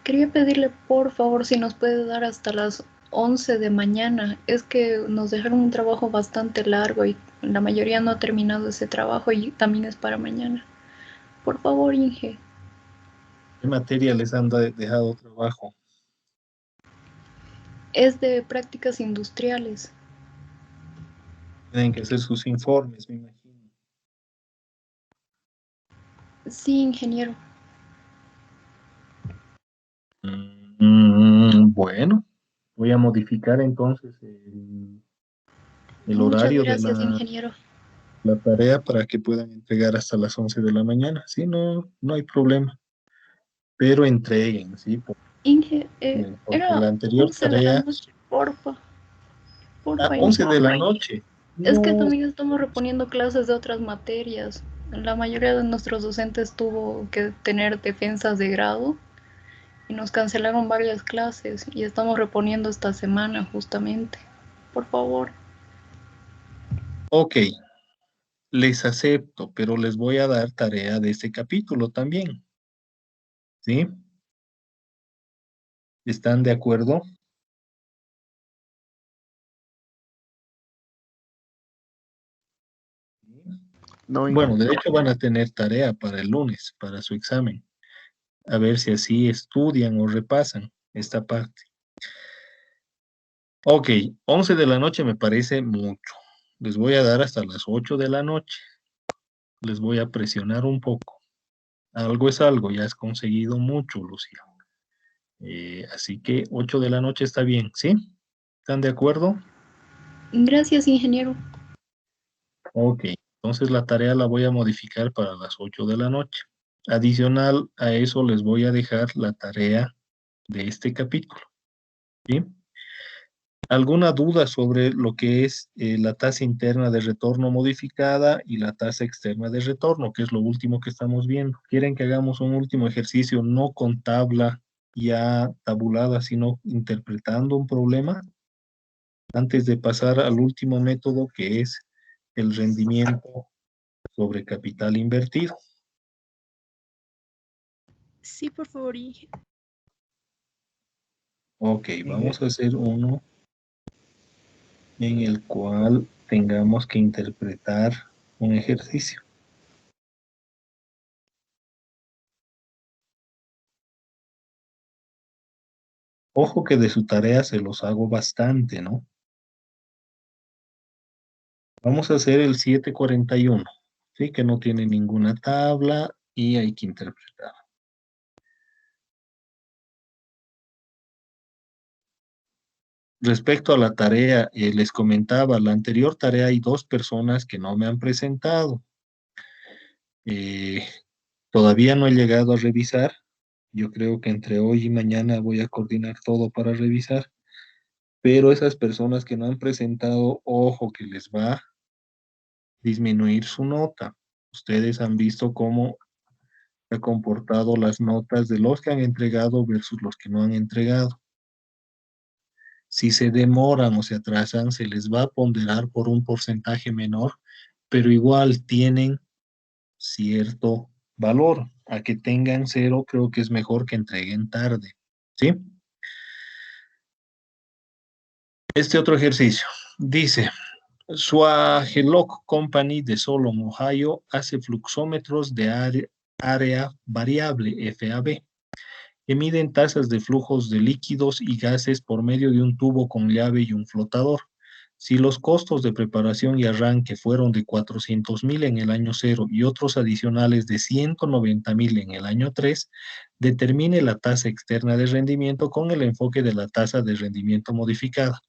Quería pedirle por favor si nos puede dar hasta las 11 de mañana. Es que nos dejaron un trabajo bastante largo y la mayoría no ha terminado ese trabajo y también es para mañana. Por favor, Inge. ¿Qué materia les han dejado trabajo? Es de prácticas industriales. Tienen que hacer sus informes, me imagino. Sí, ingeniero. Bueno, voy a modificar entonces el Muchas horario de gracias, ingeniero. la tarea para que puedan entregar hasta las 11 de la mañana. Sí, no, no hay problema. Pero entreguen, ¿sí? Inge, Porque era la anterior 11 de la tarea, noche, porfa. Porfa, 11 Inge. de la noche. Es que No, también estamos reponiendo clases de otras materias. La mayoría de nuestros docentes tuvo que tener defensas de grado y nos cancelaron varias clases y estamos reponiendo esta semana justamente. Por favor. ok, les acepto, pero les voy a dar tarea de este capítulo también, ¿sí? ¿Están de acuerdo? No, Bueno, Inge. de hecho van a tener tarea para el lunes, para su examen. A ver si así estudian o repasan esta parte. Ok, 11 de la noche me parece mucho. Les voy a dar hasta las 8 de la noche. Les voy a presionar un poco. Algo es algo, ya has conseguido mucho, Lucía. Así que 8 de la noche está bien, ¿sí? ¿Están de acuerdo? Gracias, ingeniero. Ok, entonces la tarea la voy a modificar para las 8 de la noche. Adicional a eso les voy a dejar la tarea de este capítulo, ¿sí? ¿Alguna duda sobre lo que es la tasa interna de retorno modificada y la tasa externa de retorno, que es lo último que estamos viendo? ¿Quieren que hagamos un último ejercicio no con tabla ya tabulada, sino interpretando un problema antes de pasar al último método que es el rendimiento sobre capital invertido? Sí, por favor, Inge. Ok, vamos a hacer uno en el cual tengamos que interpretar un ejercicio. Ojo que de su tarea se los hago bastante, ¿no? Vamos a hacer el 741, ¿sí? Que no tiene ninguna tabla y hay que interpretar. Respecto a la tarea, les comentaba, la anterior tarea hay 2 personas que no me han presentado. Eh, Todavía no he llegado a revisar. Yo creo que entre hoy y mañana voy a coordinar todo para revisar. Pero esas personas que no han presentado, ojo que les va a disminuir su nota. Ustedes han visto cómo se han comportado las notas de los que han entregado versus los que no han entregado. Si se demoran o se atrasan, se les va a ponderar por un porcentaje menor, pero igual tienen cierto valor. A que tengan 0, creo que es mejor que entreguen tarde. ¿Sí? Este otro ejercicio dice: Swagelok Company de Solon, Ohio, hace fluxómetros de área variable, FAB, que miden tasas de flujos de líquidos y gases por medio de un tubo con llave y un flotador. Si los costos de preparación y arranque fueron de 400,000 en el año 0 y otros adicionales de 190,000 en el año 3, determine la tasa externa de rendimiento con el enfoque de la tasa de rendimiento modificada.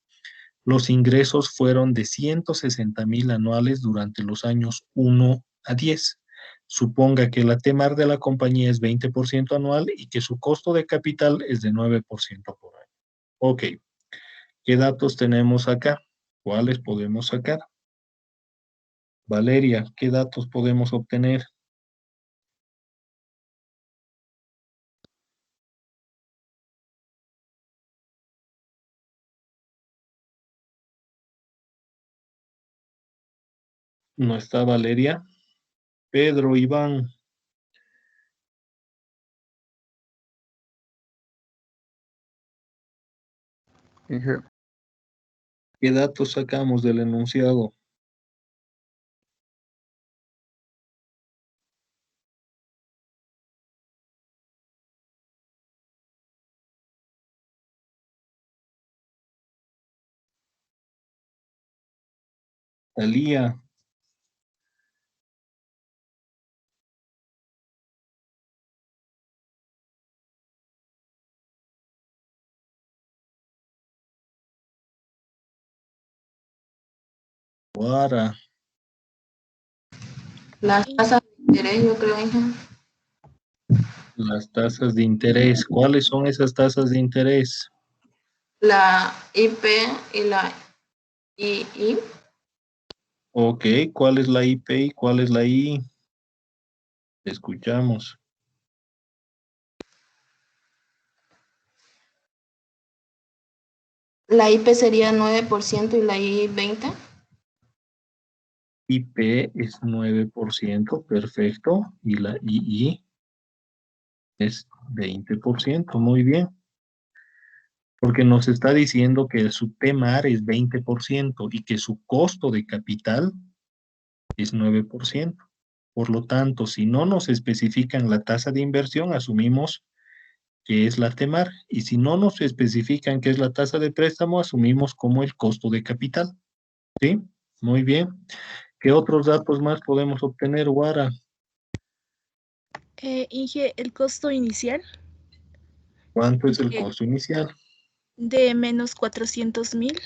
Los ingresos fueron de 160,000 anuales durante los años 1 a 10. Suponga que la TEMAR de la compañía es 20% anual y que su costo de capital es de 9% por año. Ok, ¿qué datos tenemos acá? ¿Cuáles podemos sacar? Valeria, ¿qué datos podemos obtener? No está Valeria. Pedro, Iván. Inge. ¿Qué datos sacamos del enunciado? Talía, Guara, Las tasas de interés, yo creo, Inge. las tasas de interés. ¿Cuáles son esas tasas de interés? La IP y la II. Ok, ¿cuál es la IP y cuál es la I? Escuchamos. La IP sería 9% y la I 20%. IP es 9%, perfecto. Y la II es 20%, muy bien. Porque nos está diciendo que su TMAR es 20% y que su costo de capital es 9%. Por lo tanto, si no nos especifican la tasa de inversión, asumimos que es la TEMAR. Y si no nos especifican qué es la tasa de préstamo, asumimos como el costo de capital. ¿Sí? Muy bien. ¿Qué otros datos más podemos obtener, Guara? Inge, el costo inicial ¿Cuánto es el de, costo inicial de menos 400.000.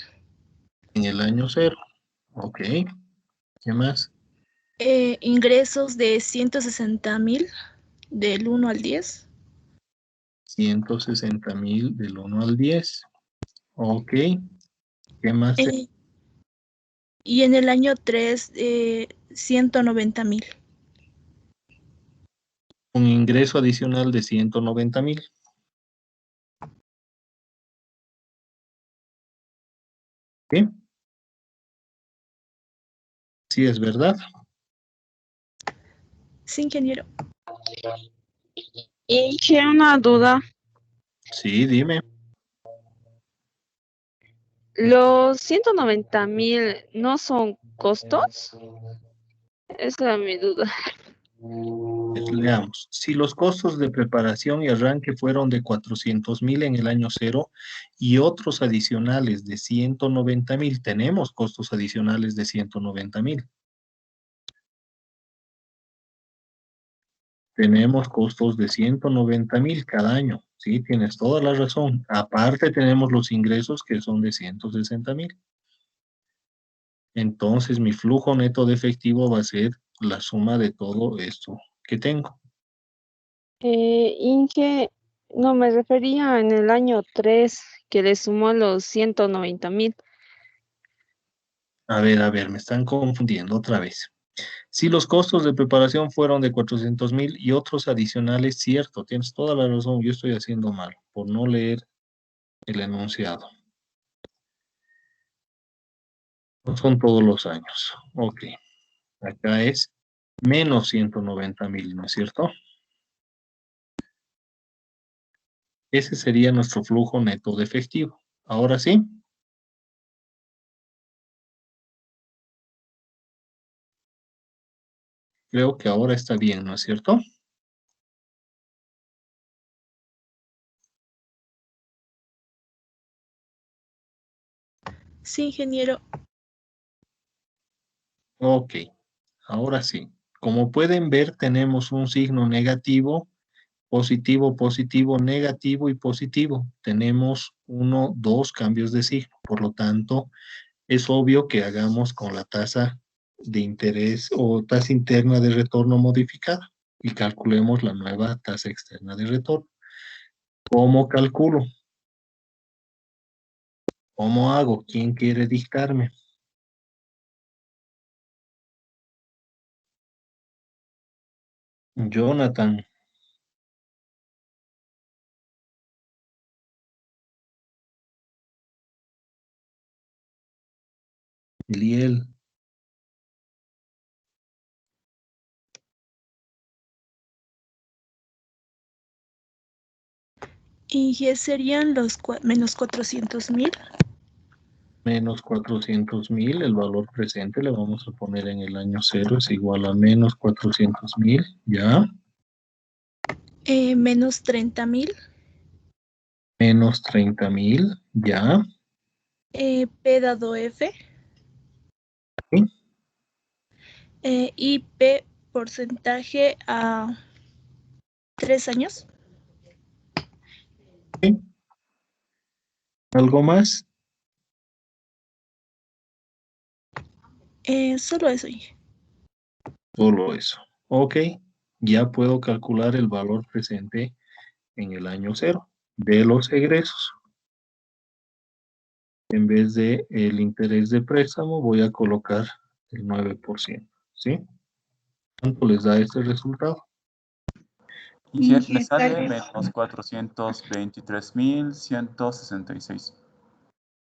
en el año cero? Ok. ¿Qué más? Ingresos de 160.000 del 1 al 10. 160.000 del 1 al 10. Ok. ¿Qué más? Y en el año 3, 190.000. Un ingreso adicional de 190.000. ¿Sí? Sí, es verdad. Sí, ingeniero. Inge, una duda. Sí, dime. ¿Los 190.000 no son costos? Esa era mi duda. Leamos. Si los costos de preparación y arranque fueron de 400.000 en el año cero y otros adicionales de 190.000, tenemos costos adicionales de 190.000. Tenemos costos de 190.000 cada año. Sí, tienes toda la razón. Aparte tenemos los ingresos que son de 160.000. Entonces mi flujo neto de efectivo va a ser la suma de todo esto que tengo. Inge, no me refería en el año 3 que le sumó los 190.000. A ver, me están confundiendo otra vez. Si los costos de preparación fueron de 400.000 y otros adicionales, cierto, tienes toda la razón, yo estoy haciendo mal por no leer el enunciado. No son todos los años. Ok, acá es menos 190.000, ¿no es cierto? Ese sería nuestro flujo neto de efectivo. Ahora sí. Creo que ahora está bien, ¿no es cierto? Sí, ingeniero. Ok, ahora sí. Como pueden ver, tenemos un signo negativo, positivo, positivo, negativo y positivo. Tenemos dos cambios de signo. Por lo tanto, es obvio que hagamos con la tasa de interés o tasa interna de retorno modificada y calculemos la nueva tasa externa de retorno. ¿Cómo calculo? ¿Cómo hago? ¿Quién quiere dictarme? Jonathan. Liel. Y que serían los menos 400.000. Menos 400.000, el valor presente le vamos a poner en el año 0 es igual a menos 400.000, ¿ya? Menos 30.000. Menos 30.000, ¿ya? P dado F. ¿Sí? Y P porcentaje a 3 años. ¿Sí? ¿Algo más? Solo eso. Solo eso. Ok, ya puedo calcular el valor presente en el año 0 de los egresos. En vez de el interés de préstamo, voy a colocar el 9%, ¿sí? ¿Cuánto les da este resultado? Y me sale menos 423.166.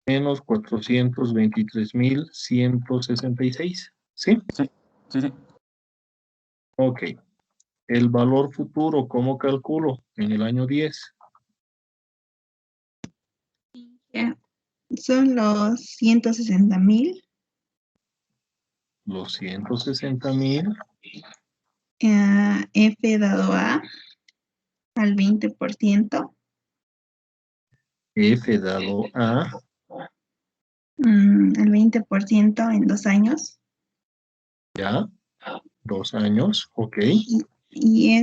Menos 423.166, ¿sí? Sí, sí, sí. Ok. El valor futuro, ¿cómo calculo? En el año 10. Son los 160.000. Los 160.000. F dado A al 20%. F dado A. El 20% en 2 años. Ya. 2 años. Ok. Y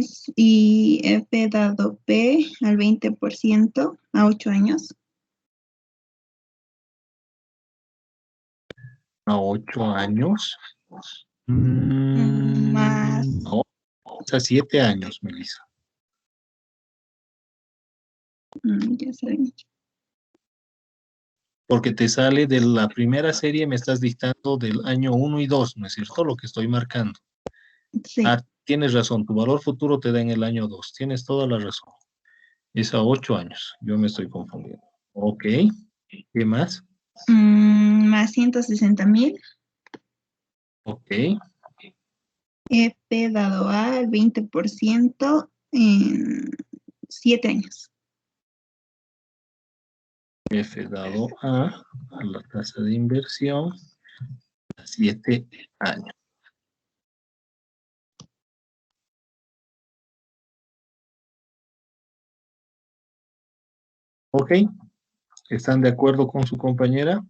F dado P al 20% a 8 años. A 8 años. Más. No. A 7 años, Melissa. Ya saben. Porque te sale de la primera serie, me estás dictando del año 1 y 2, ¿no es cierto? Lo que estoy marcando. Sí. Tienes razón, tu valor futuro te da en el año 2. Tienes toda la razón. Es a 8 años. Yo me estoy confundiendo. Ok. ¿Qué más? Más 160.000. Ok. F dado A al 20% en 7 años. F dado a la tasa de inversión a 7 años. Ok. ¿Están de acuerdo con su compañera?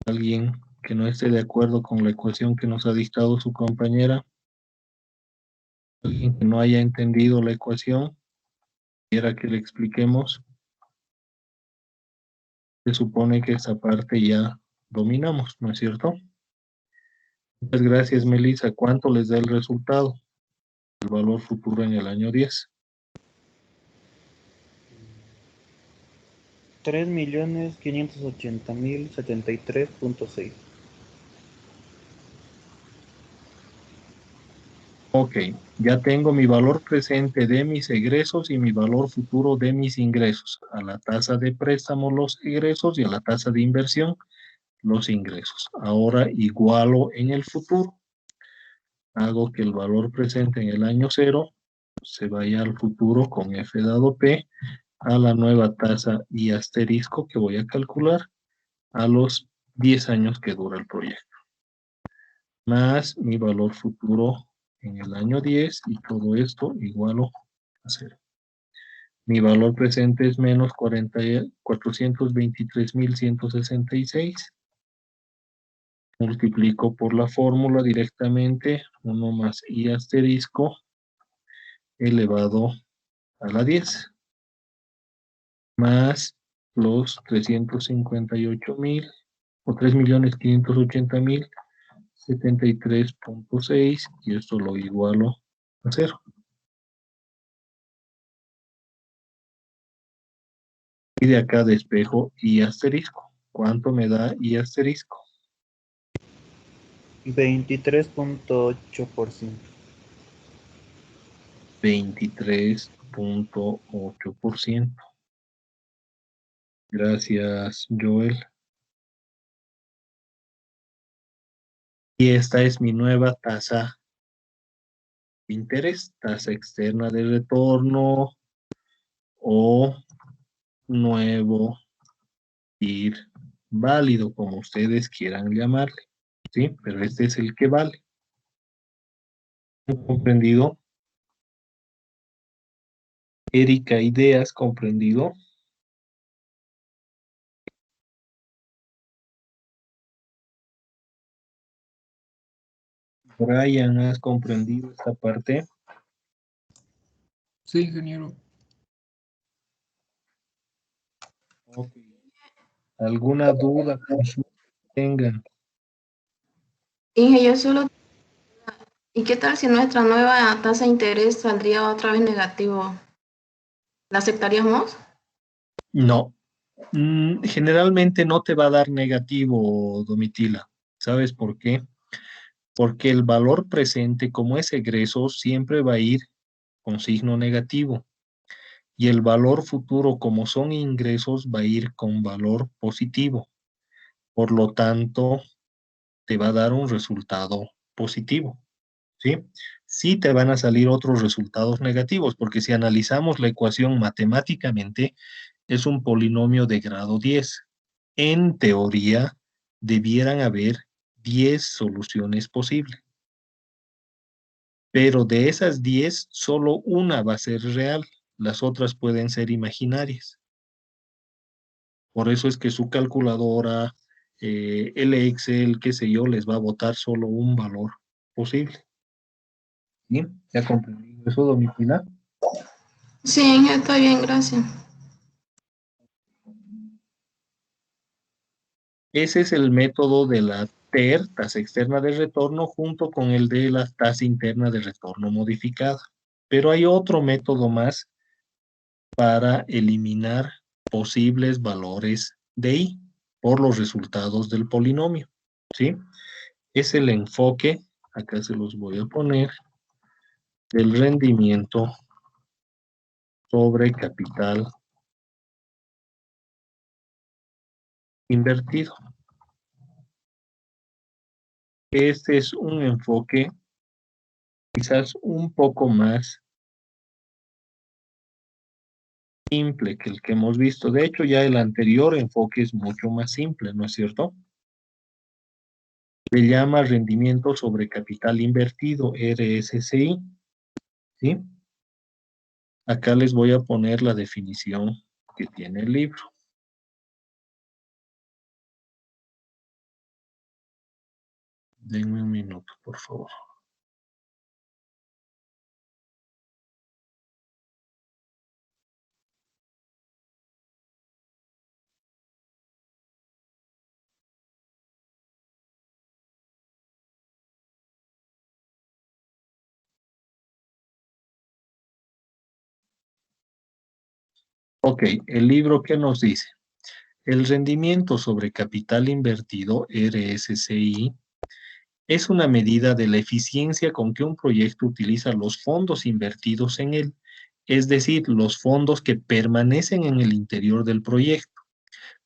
¿Alguien que no esté de acuerdo con la ecuación que nos ha dictado su compañera? ¿Alguien que no haya entendido la ecuación? ¿Quiera que le expliquemos? Se supone que esta parte ya dominamos, ¿no es cierto? Muchas gracias, Melissa. ¿Cuánto les da el resultado? El valor futuro en el año 10. 3.580.073.6. Ok, ya tengo mi valor presente de mis egresos y mi valor futuro de mis ingresos. A la tasa de préstamo los egresos y a la tasa de inversión los ingresos. Ahora igualo en el futuro. Hago que el valor presente en el año 0 se vaya al futuro con F dado P a la nueva tasa y asterisco que voy a calcular a los 10 años que dura el proyecto. Más mi valor futuro en el año 10 y todo esto igualo a 0. Mi valor presente es menos 423.166. Multiplico por la fórmula directamente 1 más I asterisco elevado a la 10. Más los 358.000 o 3.580.073.6 y esto lo igualo a 0. Y de acá despejo I asterisco. ¿Cuánto me da I asterisco? 23.8%. 23.8%. Gracias, Joel. Y esta es mi nueva tasa de interés, tasa externa de retorno o nuevo TIR válido, como ustedes quieran llamarle, ¿sí? Pero este es el que vale. ¿Comprendido? Erika, ideas, ¿comprendido? Brian, ¿has comprendido esta parte? Sí, ingeniero. Ok. ¿Alguna duda, consulta que tengan? Inge, yo solo... ¿Y qué tal si nuestra nueva tasa de interés saldría otra vez negativo? ¿La aceptaríamos? No. Generalmente no te va a dar negativo, Domitila. ¿Sabes por qué? Porque el valor presente, como es egreso, siempre va a ir con signo negativo. Y el valor futuro, como son ingresos, va a ir con valor positivo. Por lo tanto, te va a dar un resultado positivo, ¿sí? Sí te van a salir otros resultados negativos, porque si analizamos la ecuación matemáticamente, es un polinomio de grado 10. En teoría, debieran haber 10 soluciones posibles. Pero de esas 10, solo una va a ser real. Las otras pueden ser imaginarias. Por eso es que su calculadora, el Excel, qué sé yo, les va a botar solo un valor posible. ¿Bien? ¿Ya comprendido eso, Domitila? Sí, Inge, está bien, gracias. Ese es el método de la TER, tasa externa de retorno, junto con el de la tasa interna de retorno modificada. Pero hay otro método más para eliminar posibles valores de I por los resultados del polinomio, ¿sí? Es el enfoque, acá se los voy a poner, del rendimiento sobre capital invertido. Este es un enfoque quizás un poco más simple que el que hemos visto. De hecho, ya el anterior enfoque es mucho más simple, ¿no es cierto? Se llama rendimiento sobre capital invertido, RSCI, ¿sí? Acá les voy a poner la definición que tiene el libro. Denme un minuto, por favor. Ok, el libro, ¿qué nos dice? El rendimiento sobre capital invertido, RSCI, es una medida de la eficiencia con que un proyecto utiliza los fondos invertidos en él, es decir, los fondos que permanecen en el interior del proyecto.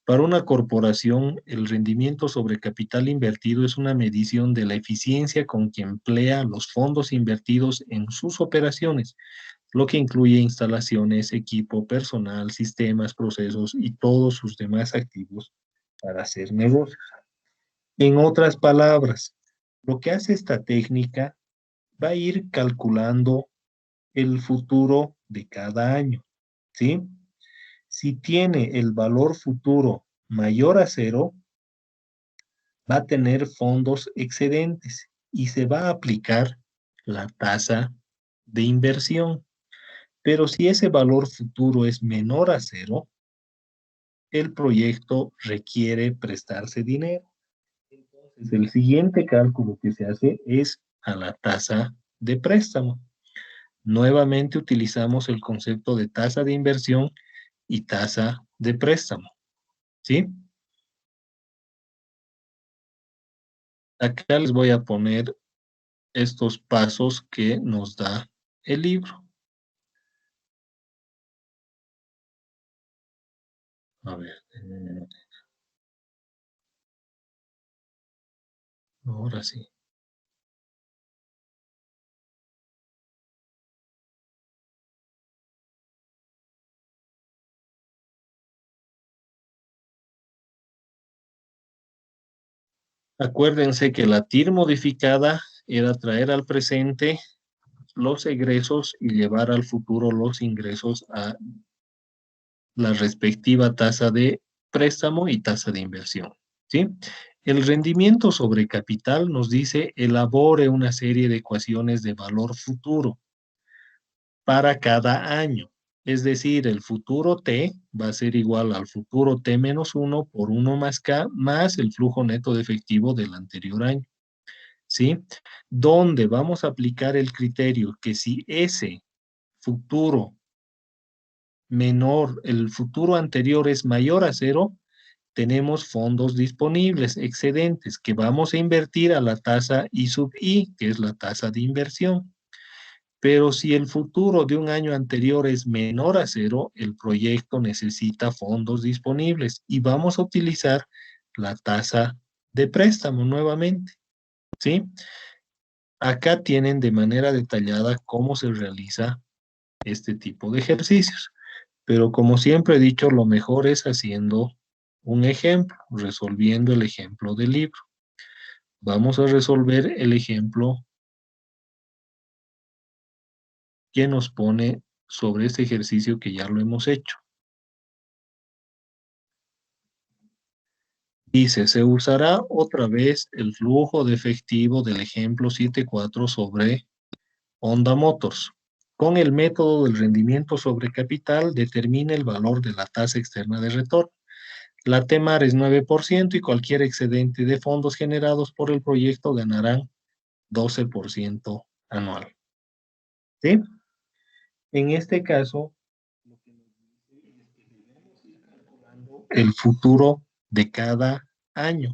Para una corporación, el rendimiento sobre capital invertido es una medición de la eficiencia con que emplea los fondos invertidos en sus operaciones, lo que incluye instalaciones, equipo, personal, sistemas, procesos y todos sus demás activos para hacer negocios. En otras palabras, lo que hace esta técnica va a ir calculando el futuro de cada año, ¿sí? Si tiene el valor futuro mayor a 0, va a tener fondos excedentes y se va a aplicar la tasa de inversión. Pero si ese valor futuro es menor a 0, el proyecto requiere prestarse dinero. Entonces, el siguiente cálculo que se hace es a la tasa de préstamo. Nuevamente utilizamos el concepto de tasa de inversión y tasa de préstamo, ¿sí? Acá les voy a poner estos pasos que nos da el libro. A ver, ahora sí. Acuérdense que la TIR modificada era traer al presente los egresos y llevar al futuro los ingresos a la respectiva tasa de préstamo y tasa de inversión, ¿sí? El rendimiento sobre capital nos dice elabore una serie de ecuaciones de valor futuro para cada año. Es decir, el futuro T va a ser igual al futuro T menos 1 por 1 más K más el flujo neto de efectivo del anterior año, ¿sí? Donde vamos a aplicar el criterio que si ese futuro menor, el futuro anterior es mayor a 0, tenemos fondos disponibles, excedentes, que vamos a invertir a la tasa I sub I, que es la tasa de inversión. Pero si el futuro de un año anterior es menor a 0, el proyecto necesita fondos disponibles y vamos a utilizar la tasa de préstamo nuevamente, ¿sí? Acá tienen de manera detallada cómo se realiza este tipo de ejercicios. Pero como siempre he dicho, lo mejor es haciendo un ejemplo, resolviendo el ejemplo del libro. Vamos a resolver el ejemplo que nos pone sobre este ejercicio que ya lo hemos hecho. Dice, se usará otra vez el flujo de efectivo del ejemplo 7.4 sobre Honda Motors. Con el método del rendimiento sobre capital, determina el valor de la tasa externa de retorno. La TEMAR es 9% y cualquier excedente de fondos generados por el proyecto ganarán 12% anual. ¿Sí? En este caso, el futuro de cada año.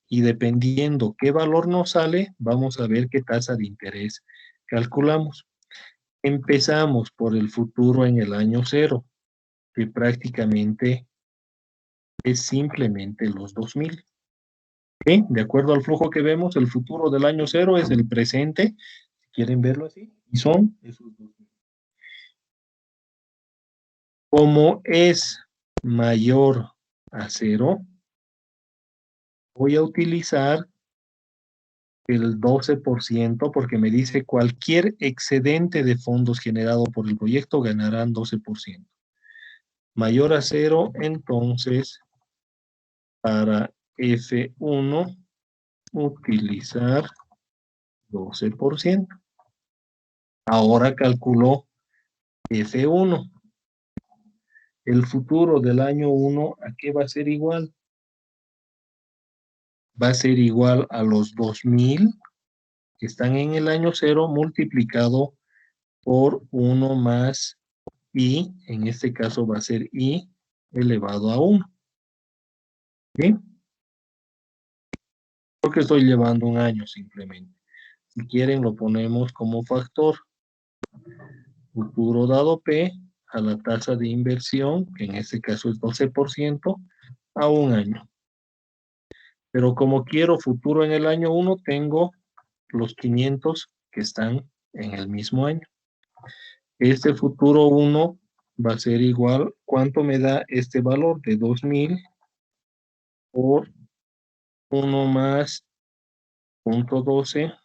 Y dependiendo qué valor nos sale, vamos a ver qué tasa de interés calculamos. Empezamos por el futuro en el año 0, que prácticamente es simplemente los 2000. ¿Sí? De acuerdo al flujo que vemos, el futuro del año 0 es el presente. Si quieren verlo así, y son esos 2000. Como es mayor a 0, voy a utilizar el 12% porque me dice cualquier excedente de fondos generado por el proyecto ganarán 12%. Mayor a 0, entonces, para F1, utilizar 12%. Ahora calculo F1. El futuro del año 1, ¿a qué va a ser igual? Va a ser igual a los 2000 que están en el año 0 multiplicado por 1 más I, en este caso va a ser I elevado a 1. ¿Sí? Porque estoy llevando un año simplemente. Si quieren lo ponemos como factor. Futuro dado P a la tasa de inversión, que en este caso es 12%, a un año. Pero como quiero futuro en el año 1, tengo los 500 que están en el mismo año. Este futuro 1 va a ser igual, ¿cuánto me da este valor? De 2000 por 1 más 0.12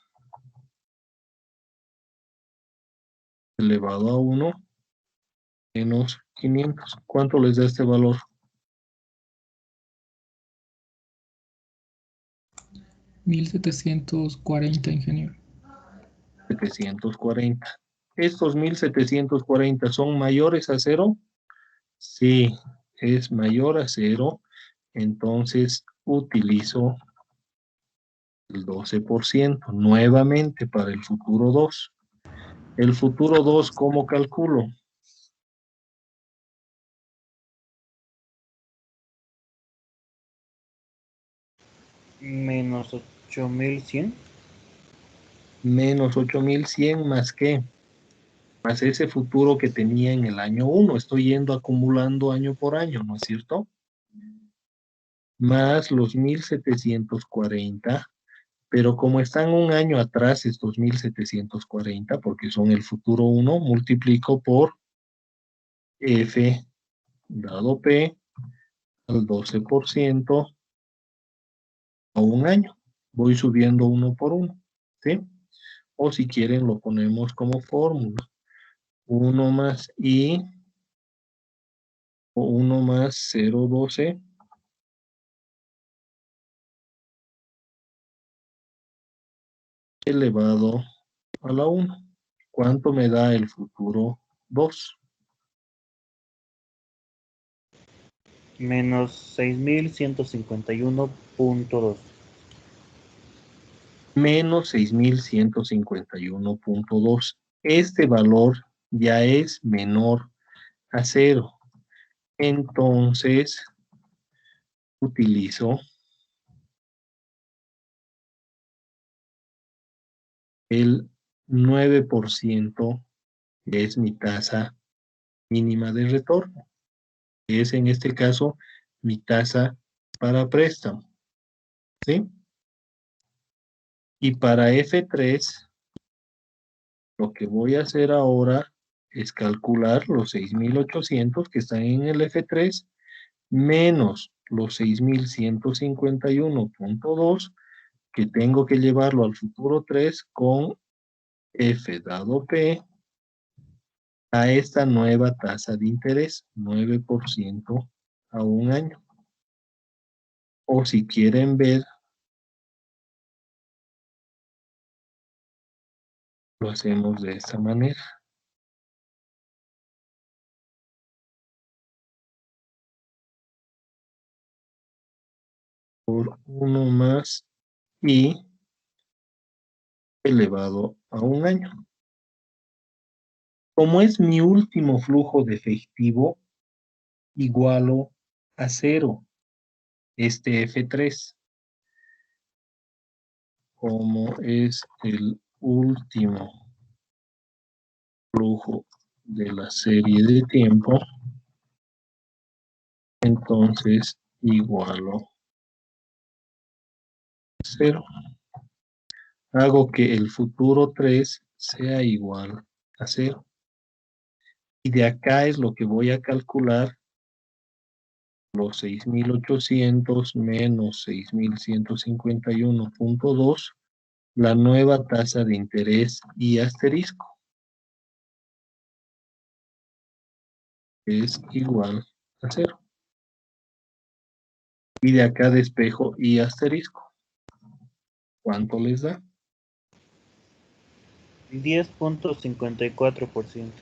elevado a 1 menos 500. ¿Cuánto les da este valor? 1740, ingeniero. 740. ¿Estos 1740 son mayores a 0? Sí, es mayor a 0. Entonces utilizo el 12% nuevamente para el futuro 2. El futuro 2, ¿cómo calculo? Menos 8100. Menos 8100 más qué? Más ese futuro que tenía en el año 1. Estoy yendo acumulando año por año, ¿no es cierto? Más los 1740. Pero como están un año atrás estos 1740, porque son el futuro 1, multiplico por F dado P al 12% a un año. voy subiendo uno por uno, ¿sí? O si quieren lo ponemos como fórmula. 1 más I o 1 más 0,12 elevado a la 1. ¿Cuánto me da el futuro 2? Menos 6151.2. Menos 6151.2. Este valor ya es menor a 0. Entonces, utilizo el 9%, que es mi tasa mínima de retorno. Que es en este caso mi tasa para préstamo. ¿Sí? Y para F3, lo que voy a hacer ahora es calcular los 6.800 que están en el F3 menos los 6.151.2 que tengo que llevarlo al futuro 3 con F dado P a esta nueva tasa de interés, 9% a un año. O si quieren ver, lo hacemos de esta manera. Por 1 más I elevado a un año. Como es mi último flujo de efectivo, igualo a 0 este F3. Como es el último flujo de la serie de tiempo, entonces igualo a 0. Hago que el futuro 3 sea igual a 0. Y de acá es lo que voy a calcular los 6.800 menos 6.151.2, la nueva tasa de interés y asterisco. Es igual a 0. Y de acá despejo y asterisco. ¿Cuánto les da? 10.54%.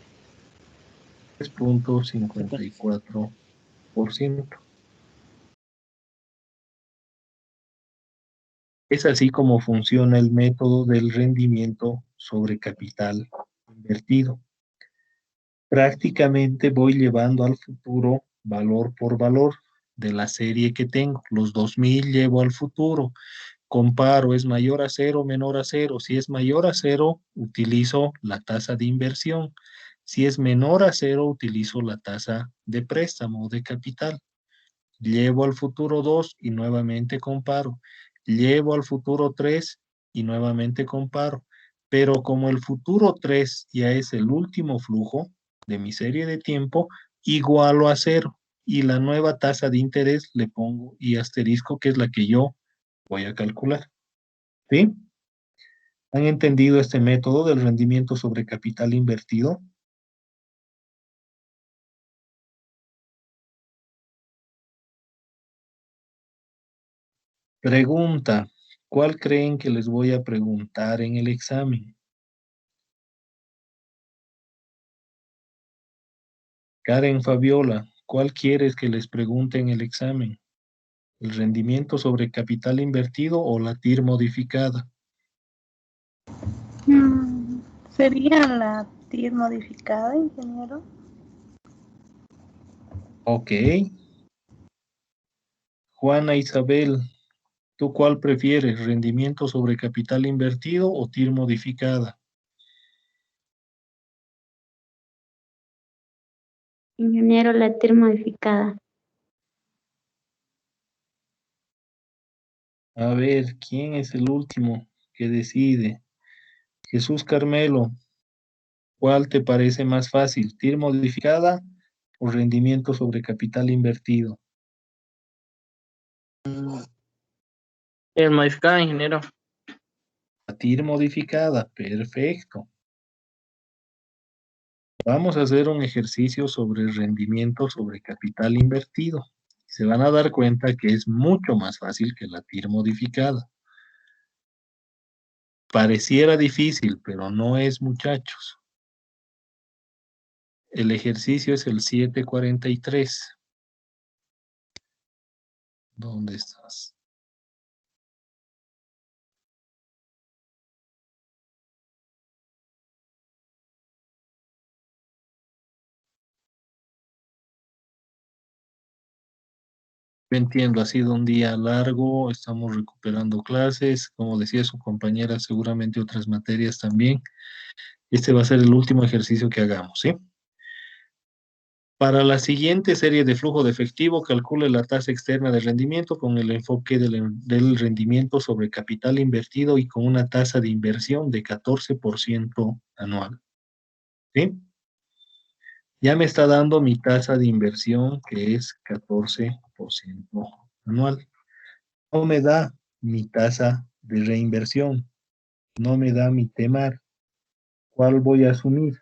10.54%. Es así como funciona el método del rendimiento sobre capital invertido. Prácticamente voy llevando al futuro valor por valor de la serie que tengo. Los 2.000 llevo al futuro. Comparo, ¿es mayor a 0 o menor a 0? Si es mayor a 0, utilizo la tasa de inversión. Si es menor a 0, utilizo la tasa de préstamo o de capital. Llevo al futuro 2 y nuevamente comparo. Llevo al futuro 3 y nuevamente comparo. Pero como el futuro 3 ya es el último flujo de mi serie de tiempo, igualo a 0. Y la nueva tasa de interés le pongo y asterisco, que es la que yo voy a calcular. ¿Sí? ¿Han entendido este método del rendimiento sobre capital invertido? Pregunta. ¿Cuál creen que les voy a preguntar en el examen? Karen Fabiola, ¿cuál quieres que les pregunte en el examen? ¿El rendimiento sobre capital invertido o la TIR modificada? ¿Sería la TIR modificada, ingeniero? Ok. Juana Isabel, ¿tú cuál prefieres? ¿Rendimiento sobre capital invertido o TIR modificada? Ingeniero, la TIR modificada. A ver, ¿quién es el último que decide? Jesús Carmelo, ¿cuál te parece más fácil? ¿TIR modificada o rendimiento sobre capital invertido? El modificado, ingeniero. La TIR modificada, perfecto. Vamos a hacer un ejercicio sobre el rendimiento sobre capital invertido. Se van a dar cuenta que es mucho más fácil que la TIR modificada. Pareciera difícil, pero no es, muchachos. El ejercicio es el 743. ¿Dónde estás? Yo entiendo, ha sido un día largo, estamos recuperando clases, como decía su compañera, seguramente otras materias también. Este va a ser el último ejercicio que hagamos, ¿sí? Para la siguiente serie de flujo de efectivo, calcule la tasa externa de rendimiento con el enfoque del rendimiento sobre capital invertido y con una tasa de inversión de 14% anual. ¿Sí? Ya me está dando mi tasa de inversión, que es 14% anual. No me da mi tasa de reinversión. No me da mi TEMAR. ¿Cuál voy a asumir?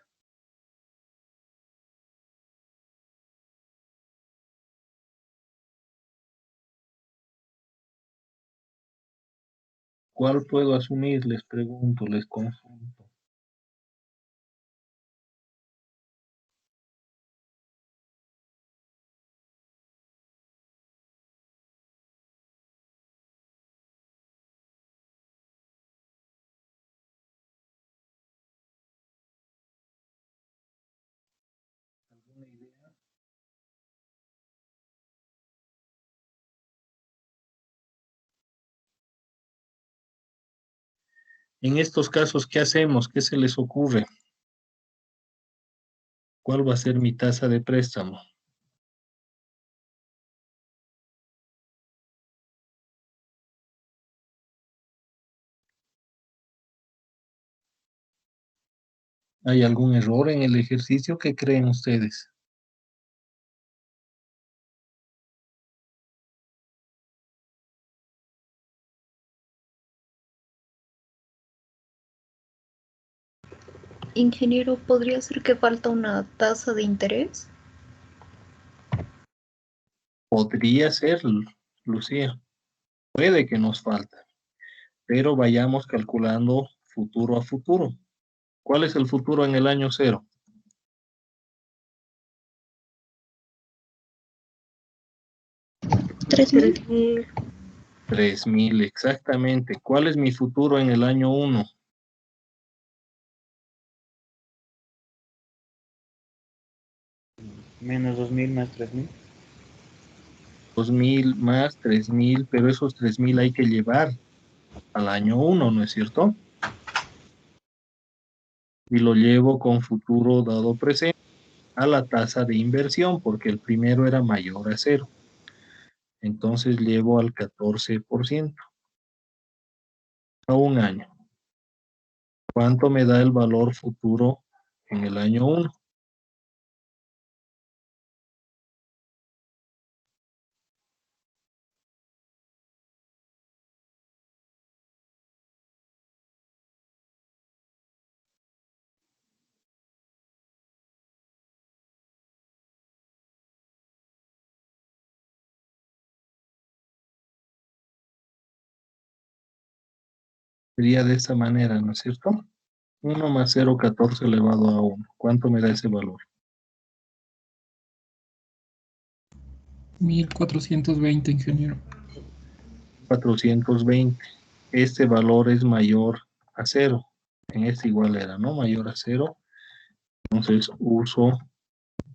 ¿Cuál puedo asumir? Les pregunto, les consulto. ¿Alguna idea? En estos casos, ¿qué hacemos? ¿Qué se les ocurre? ¿Cuál va a ser mi tasa de préstamo? ¿Hay algún error en el ejercicio? ¿Qué creen ustedes? Ingeniero, ¿podría ser que falta una tasa de interés? Podría ser, Lucía. Puede que nos falte, pero vayamos calculando futuro a futuro. ¿Cuál es el futuro en el año 0? $3,000. 3,000, exactamente. ¿Cuál es mi futuro en el año 1? Menos 2.000 más 3.000. 2,000 más 3,000, pero esos 3,000 hay que llevar al año 1, ¿no es cierto? Y lo llevo con futuro dado presente a la tasa de inversión, porque el primero era mayor a 0. Entonces llevo al 14% a un año. ¿Cuánto me da el valor futuro en el año 1? Sería de esta manera, ¿no es cierto? 1 más 0,14 elevado a 1. ¿Cuánto me da ese valor? 1420, ingeniero. 420. Este valor es mayor a 0. En este igual era, ¿no? Mayor a 0. Entonces uso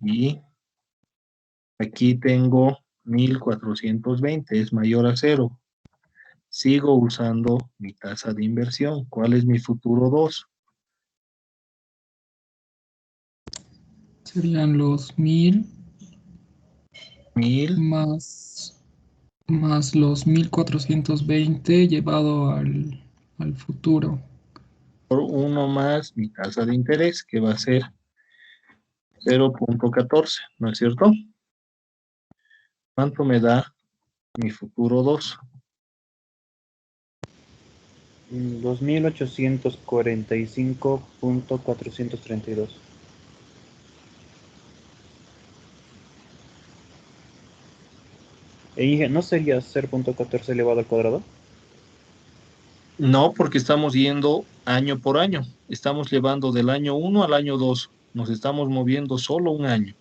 y aquí tengo 1420. Es mayor a 0. Sigo usando mi tasa de inversión. ¿Cuál es mi futuro 2? Serían los 1000 1000 más los 1420 llevado al futuro. por 1 más mi tasa de interés, que va a ser 0.14, ¿no es cierto? ¿Cuánto me da mi futuro 2? $2,845.432. Inge, ¿no sería 0.14 elevado al cuadrado? No, porque estamos yendo año por año. Estamos llevando del año 1 al año 2. Nos estamos moviendo solo un año,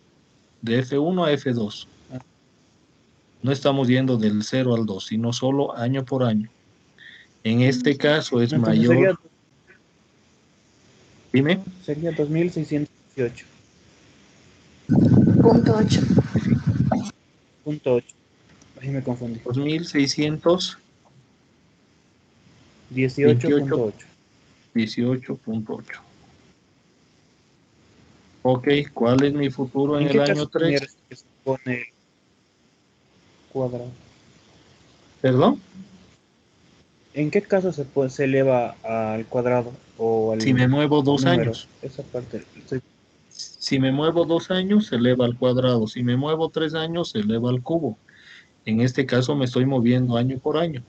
de F1 a F2. No estamos yendo del 0 al 2, sino solo año por año. En este caso es Entonces mayor. Dime. Sería 2.618. Punto 8. Punto 8. Ahí me confundí. 2.600. 18.8. 18.8. Ok, ¿cuál es mi futuro en ¿En el qué año caso 3? que se pone cuadrado? ¿Perdón? ¿En qué caso se eleva al cuadrado o al Si me muevo 2 número? años. Esa parte. Si me muevo 2 años, se eleva al cuadrado. Si me muevo 3 años, se eleva al cubo. En este caso me estoy moviendo año por año.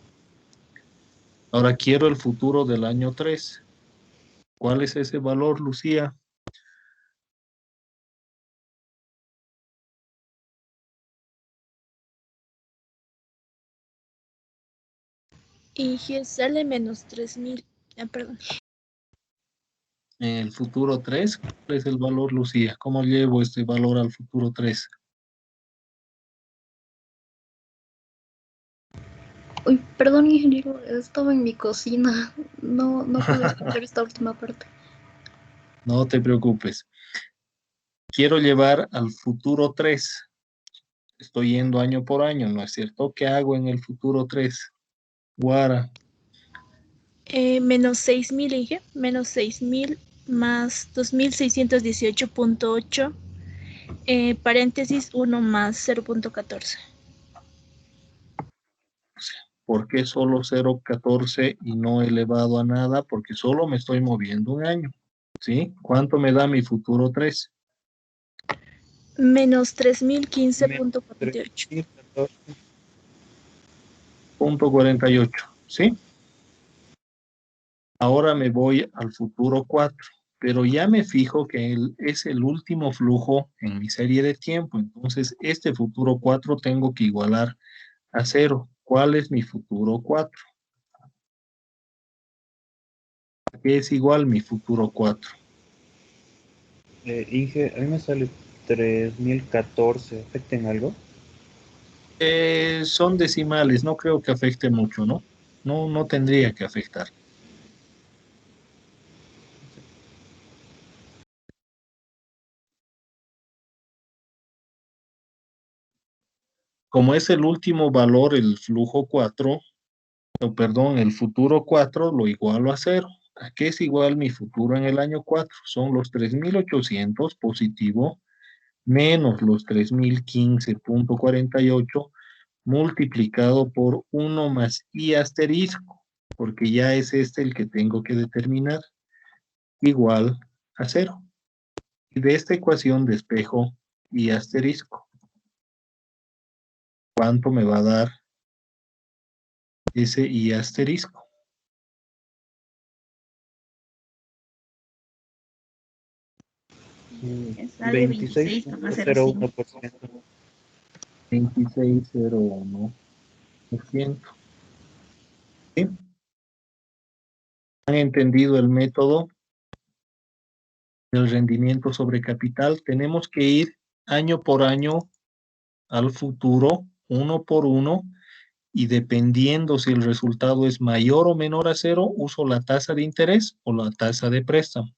Ahora quiero el futuro del año 3. ¿Cuál es ese valor, Lucía? Y sale menos 3.000. Perdón. En el futuro 3, ¿cuál es el valor, Lucía? ¿Cómo llevo este valor al futuro 3? Uy, perdón, ingeniero, estaba en mi cocina. No pude escuchar esta última parte. No te preocupes. Quiero llevar al futuro 3. Estoy yendo año por año, ¿no es cierto? ¿Qué hago en el futuro 3? Guara. Menos 6.000, Inge. Menos 6.000 más 2.618.8. Paréntesis 1 más 0.14. ¿Por qué solo 0.14 y no elevado a nada? Porque solo me estoy moviendo un año. ¿Sí? ¿Cuánto me da mi futuro 3? Menos 3.015.48. .48, ¿sí? Ahora me voy al futuro 4, pero ya me fijo que es el último flujo en mi serie de tiempo. Entonces, este futuro 4 tengo que igualar a 0. ¿Cuál es mi futuro 4? ¿A qué es igual mi futuro 4? Inge, a mí me sale 3.014. ¿Afecta en algo? Son decimales, no creo que afecte mucho, ¿no? No tendría que afectar. Como es el último valor, el flujo 4, perdón, el futuro 4 lo igualo a 0. ¿A qué es igual mi futuro en el año 4? Son los 3.800 positivo menos los 3.015.48 multiplicado por 1 más i asterisco, porque ya es este el que tengo que determinar, igual a 0. Y de esta ecuación despejo i asterisco. ¿Cuánto me va a dar ese i asterisco? Sale 26,05. 26,01%. ¿Sí? ¿Han entendido el método del rendimiento sobre capital? Tenemos que ir año por año al futuro, uno por uno, y dependiendo si el resultado es mayor o menor a 0, uso la tasa de interés o la tasa de préstamo.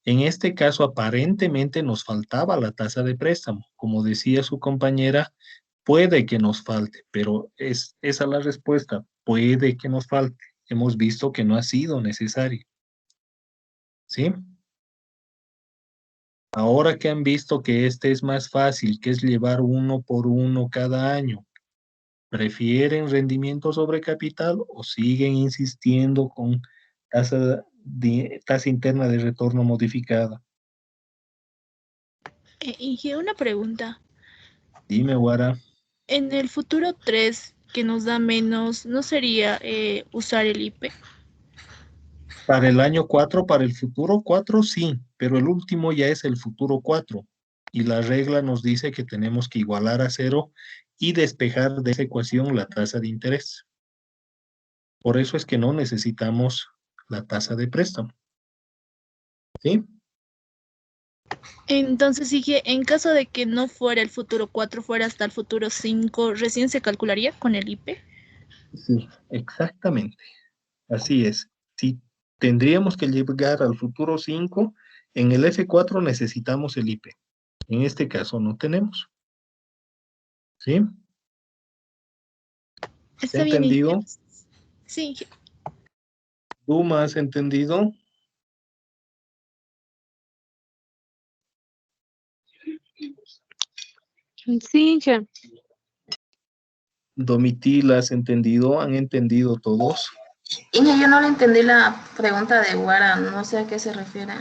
En este caso, aparentemente nos faltaba la tasa de préstamo. Como decía su compañera, puede que nos falte, pero es esa la respuesta. Puede que nos falte. Hemos visto que no ha sido necesario. ¿Sí? Ahora que han visto que este es más fácil, que es llevar uno por uno cada año, ¿prefieren rendimiento sobre capital o siguen insistiendo con tasa interna de retorno modificada? Inge, una pregunta. Dime, Guara. En el futuro 3, que nos da menos, ¿no sería usar el IP? Para el año 4, para el futuro 4, sí, pero el último ya es el futuro 4. Y la regla nos dice que tenemos que igualar a 0 y despejar de esa ecuación la tasa de interés. Por eso es que no necesitamos la tasa de préstamo. ¿Sí? Entonces, Inge, en caso de que no fuera el futuro 4, fuera hasta el futuro 5, ¿recién se calcularía con el IP? Sí, exactamente. Así es. Si tendríamos que llegar al futuro 5, en el F4 necesitamos el IP. En este caso no tenemos. ¿Sí? Está bien, ¿Entendido? Inge. Sí, Inge. ¿Tú me has entendido? Sí, Inge. Domitila, ¿has entendido? ¿Han entendido todos? Inge, yo no le entendí la pregunta de Guara, no sé a qué se refiere.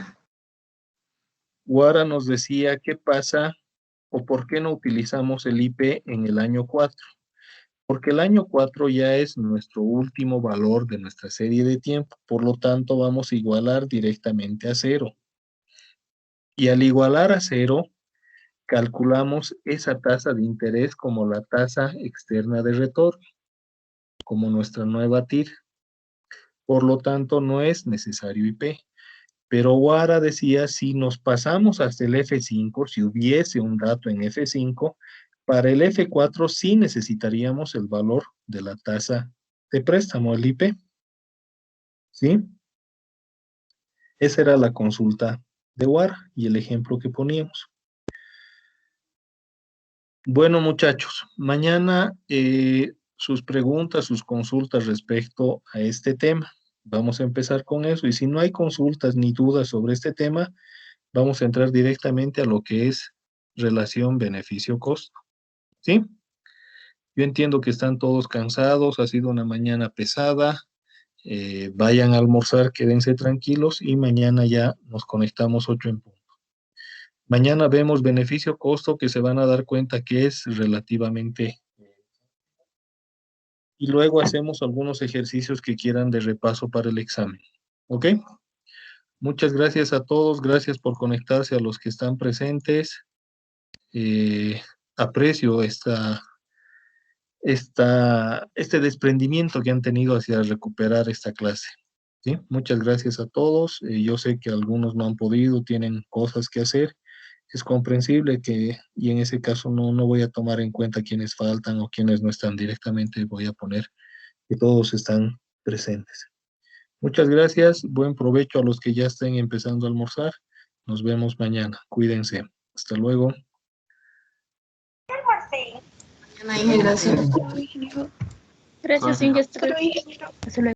Guara nos decía qué pasa o por qué no utilizamos el IP en el año 4. Porque el año 4 ya es nuestro último valor de nuestra serie de tiempo, por lo tanto vamos a igualar directamente a 0. Y al igualar a 0, calculamos esa tasa de interés como la tasa externa de retorno, como nuestra nueva TIR. Por lo tanto, no es necesario IP. Pero Guara decía, si nos pasamos hasta el F5, si hubiese un dato en F5, para el F4 sí necesitaríamos el valor de la tasa de préstamo, el IP. ¿Sí? Esa era la consulta de Guara y el ejemplo que poníamos. Bueno, muchachos, mañana sus preguntas, sus consultas respecto a este tema. Vamos a empezar con eso. Y si no hay consultas ni dudas sobre este tema, vamos a entrar directamente a lo que es relación beneficio-costo. ¿Sí? Yo entiendo que están todos cansados, ha sido una mañana pesada. Vayan a almorzar, quédense tranquilos y mañana ya nos conectamos 8 en punto. Mañana vemos beneficio-costo que se van a dar cuenta que es relativamente. Y luego hacemos algunos ejercicios que quieran de repaso para el examen. ¿Ok? Muchas gracias a todos, gracias por conectarse a los que están presentes. Aprecio este desprendimiento que han tenido hacia recuperar esta clase. ¿Sí? Muchas gracias a todos. Yo sé que algunos no han podido, tienen cosas que hacer. Es comprensible y en ese caso no voy a tomar en cuenta quienes faltan o quienes no están directamente, voy a poner que todos están presentes. Muchas gracias, buen provecho a los que ya estén empezando a almorzar. Nos vemos mañana, cuídense. Hasta luego. Mañana, Inge, gracias. Gracias, Inge. Hasta luego.